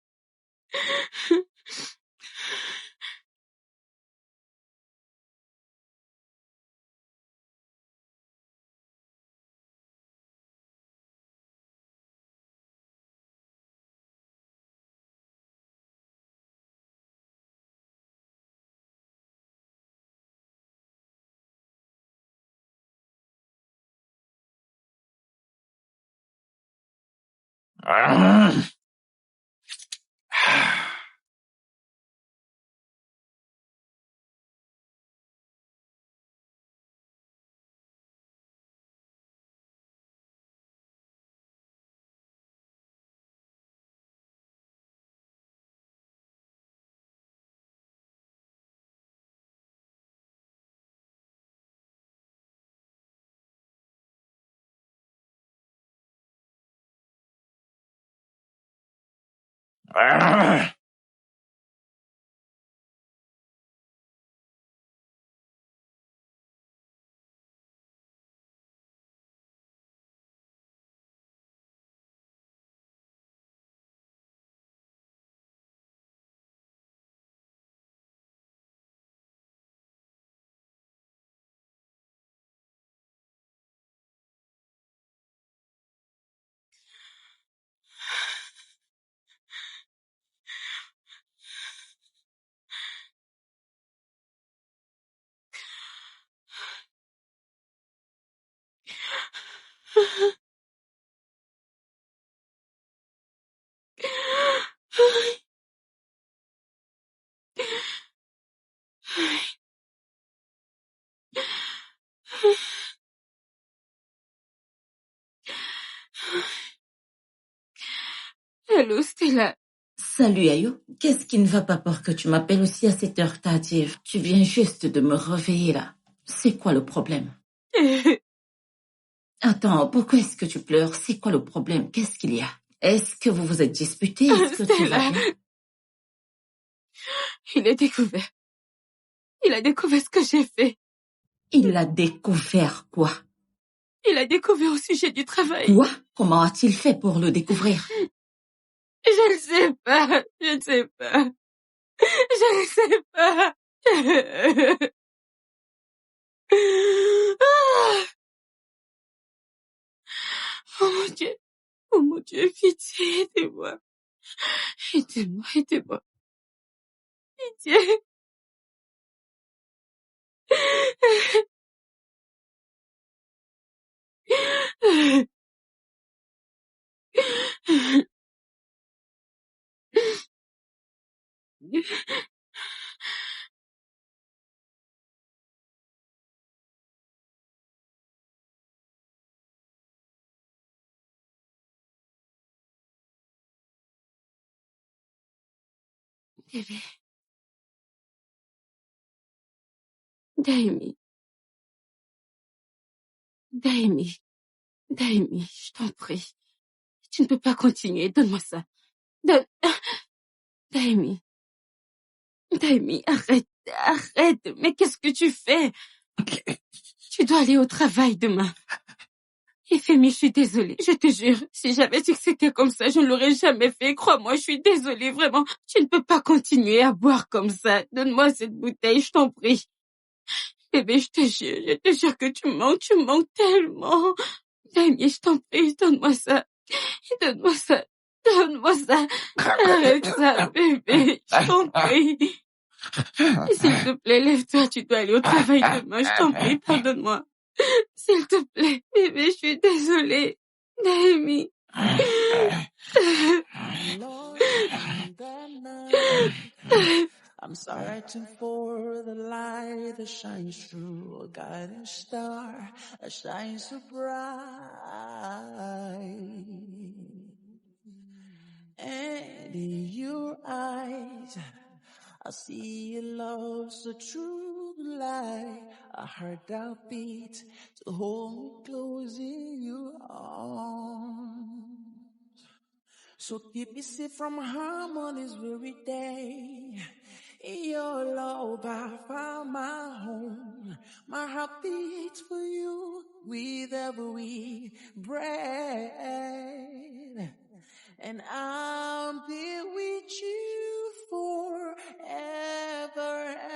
Allô, Stella. Salut Ayo, qu'est-ce qui ne va pas pour que tu m'appelles aussi à cette heure tardive? Tu viens juste de me réveiller là. C'est quoi le problème? Attends, pourquoi est-ce que tu pleures? C'est quoi le problème? Qu'est-ce qu'il y a? Est-ce que vous vous êtes disputé? Est-ce que tu vas bien? Il a découvert. Il a découvert ce que j'ai fait. Il a découvert quoi? Il a découvert au sujet du travail. Quoi? Comment a-t-il fait pour le découvrir? Je ne sais pas. Je ne sais pas. Je ne sais pas. Oh mon Dieu. Oh mon Dieu, pitié, aidez-moi. Aidez-moi, aidez-moi. Pitié. Bébé. Daimi. Daimi. Daimi, je t'en prie. Tu ne peux pas continuer. Donne-moi ça. Donne... Daimi. Daimi, arrête. Arrête. Mais qu'est-ce que tu fais? Tu dois aller au travail demain. Femi, je suis désolée, je te jure. Si j'avais su que c'était comme ça, je ne l'aurais jamais fait. Crois-moi, je suis désolée, vraiment. Tu ne peux pas continuer à boire comme ça. Donne-moi cette bouteille, je t'en prie. Bébé, je te jure que tu manques tellement. Femi, je t'en prie, donne-moi ça. Donne-moi ça. Donne-moi ça. Arrête ça, bébé, je t'en prie. S'il te plaît, lève-toi, tu dois aller au travail demain, je t'en prie, pardonne-moi. S'il te plaît, bébé, je suis désolée. Naomi. Lord, in the night, I'm searching for the light that shines through, a guiding star that shines so bright. And in your eyes, I see a love so true to life. A heart that beats to hold me close in your arms. So keep me safe from harm on this very day. In your love I found my home. My heart beats for you with every breath. And I'll be with you forever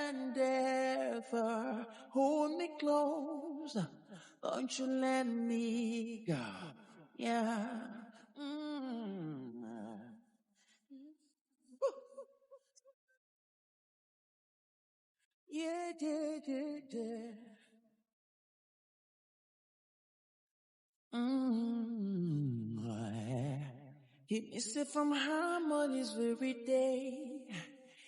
and ever. Hold me close, don't you let me go. Yeah. Yeah, yeah, yeah, yeah. Keep me safe from harm on this very day.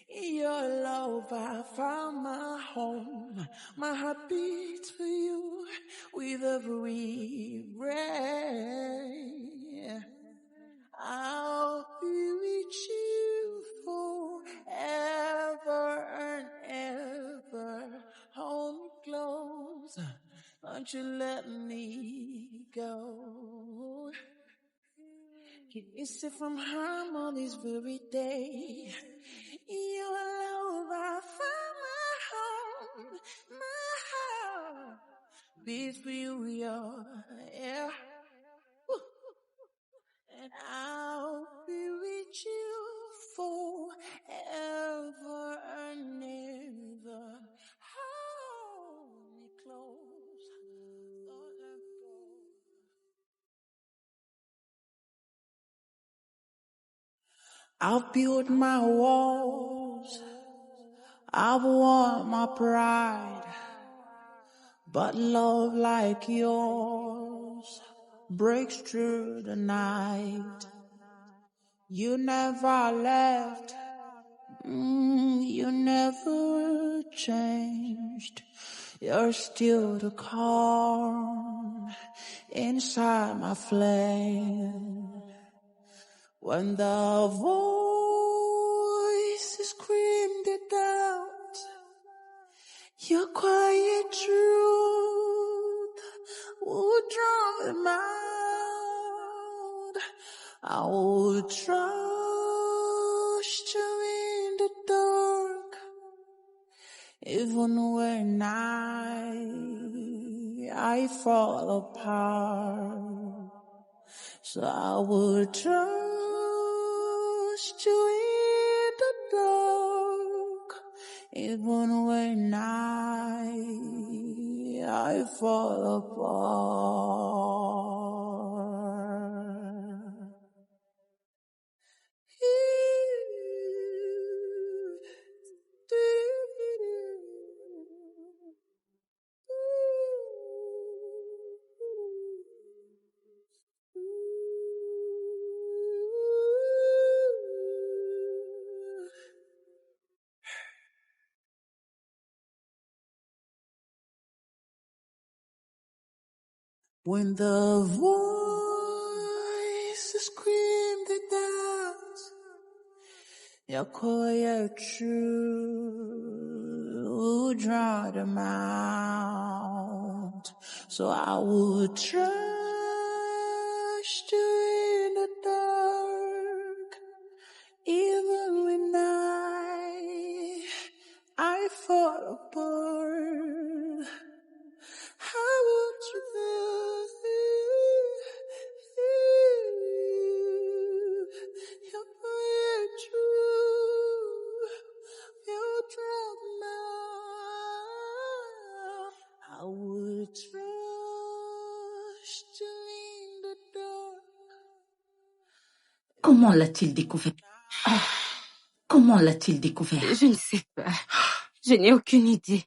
In your love I found my home. My heart beats for you with every breath. I'll be with you forever and ever. Hold me close, don't you let me go. Keep me safe from harm on this very day. In your love I found my home. My heart beats for you, yeah. And I'll be with you forever and ever. Hold me close, don't let go. I've built my walls, I've won my pride, but love like yours breaks through the night. You never left, you never changed. You're still the calm inside my flame. When the voices screamed it out, your quiet truth would drown them out. I would trust you in the dark, even when I fall apart. So I would trust you in the dark, even when I fall apart. When the voices screamed it out, your quiet truth would drown them out. So I would trust you in the dark, even when I fall apart. I would trust you. Comment l'a-t-il découvert? Comment l'a-t-il découvert? Je ne sais pas. Je n'ai aucune idée.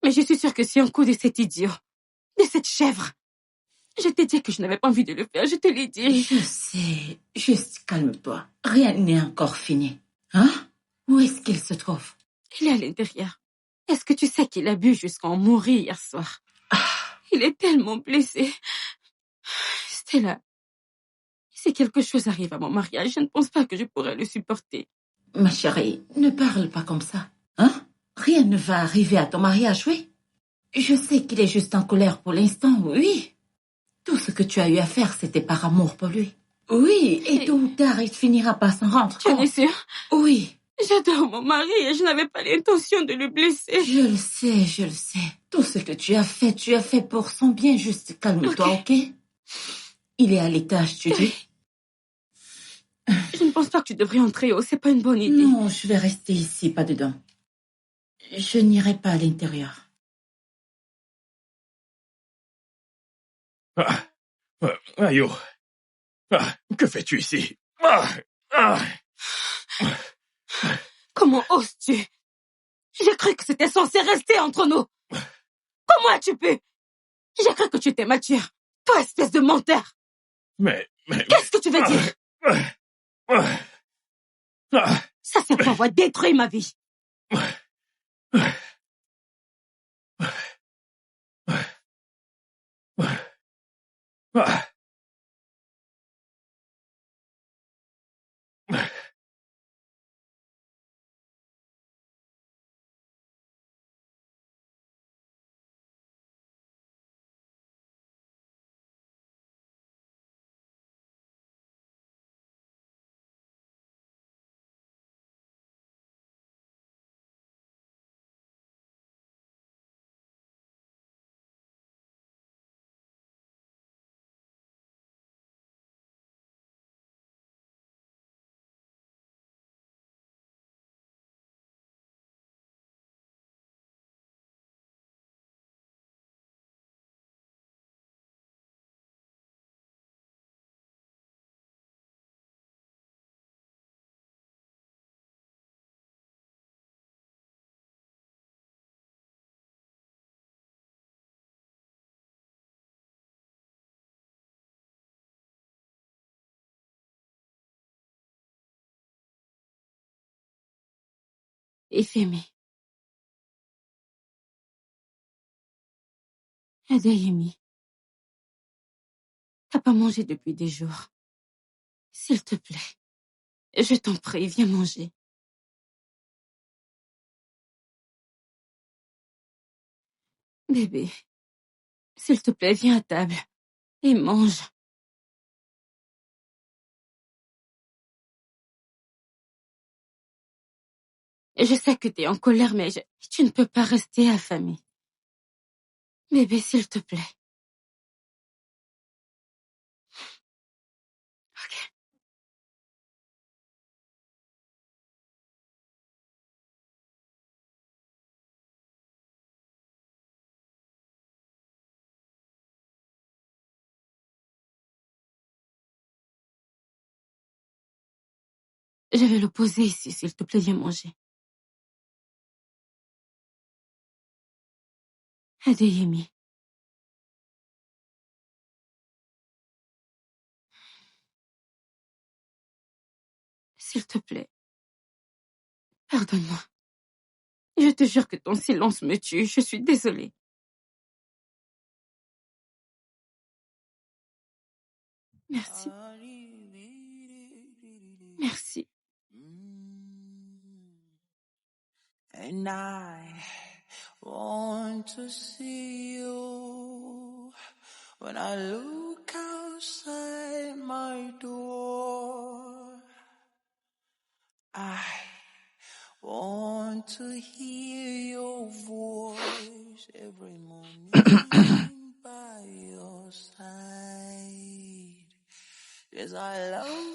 Mais je suis sûre que c'est un coup de cet idiot. De cette chèvre. Je t'ai dit que je n'avais pas envie de le faire, je te l'ai dit. Je sais. Juste calme-toi. Rien n'est encore fini. Hein? Où est-ce qu'il se trouve? Il est à l'intérieur. Est-ce que tu sais qu'il a bu jusqu'à en mourir hier soir? Il est tellement blessé. Stella, si quelque chose arrive à mon mariage, je ne pense pas que je pourrais le supporter. Ma chérie, ne parle pas comme ça. Hein? Rien ne va arriver à ton mariage, oui? Je sais qu'il est juste en colère pour l'instant, oui. Tout ce que tu as eu à faire, c'était par amour pour lui. Oui, et tôt ou tard, il finira par s'en rendre Tu en es compte. sûre? Oui. J'adore mon mari et je n'avais pas l'intention de le blesser. Je le sais, je le sais. Tout ce que tu as fait pour son bien. Juste calme-toi, ok? Il est à l'étage, tu dis? Je ne pense pas que tu devrais entrer haut, c'est pas une bonne idée. Non, je vais rester ici, pas dedans. Je n'irai pas à l'intérieur. Ayo. Que fais-tu ici? Comment oses-tu? J'ai cru que c'était censé rester entre nous. Comment as-tu pu? J'ai cru que tu étais mature. Toi, espèce de menteur. Mais... Qu'est-ce que tu veux dire? Ça, c'est pour avoir détruit ma vie. Ifemi. Adeyemi. T'as pas mangé depuis des jours. S'il te plaît. Je t'en prie, viens manger. Bébé. S'il te plaît, viens à table. Et mange. Je sais que t'es en colère, mais tu ne peux pas rester affamé. Bébé, s'il te plaît. Ok. Je vais le poser ici, s'il te plaît, viens manger. Adeyemi. S'il te plaît. Pardonne-moi. Je te jure que ton silence me tue. Je suis désolée. Merci. Merci. And I want to see you when I look outside my door. I want to hear your voice every morning by your side. Yes, I love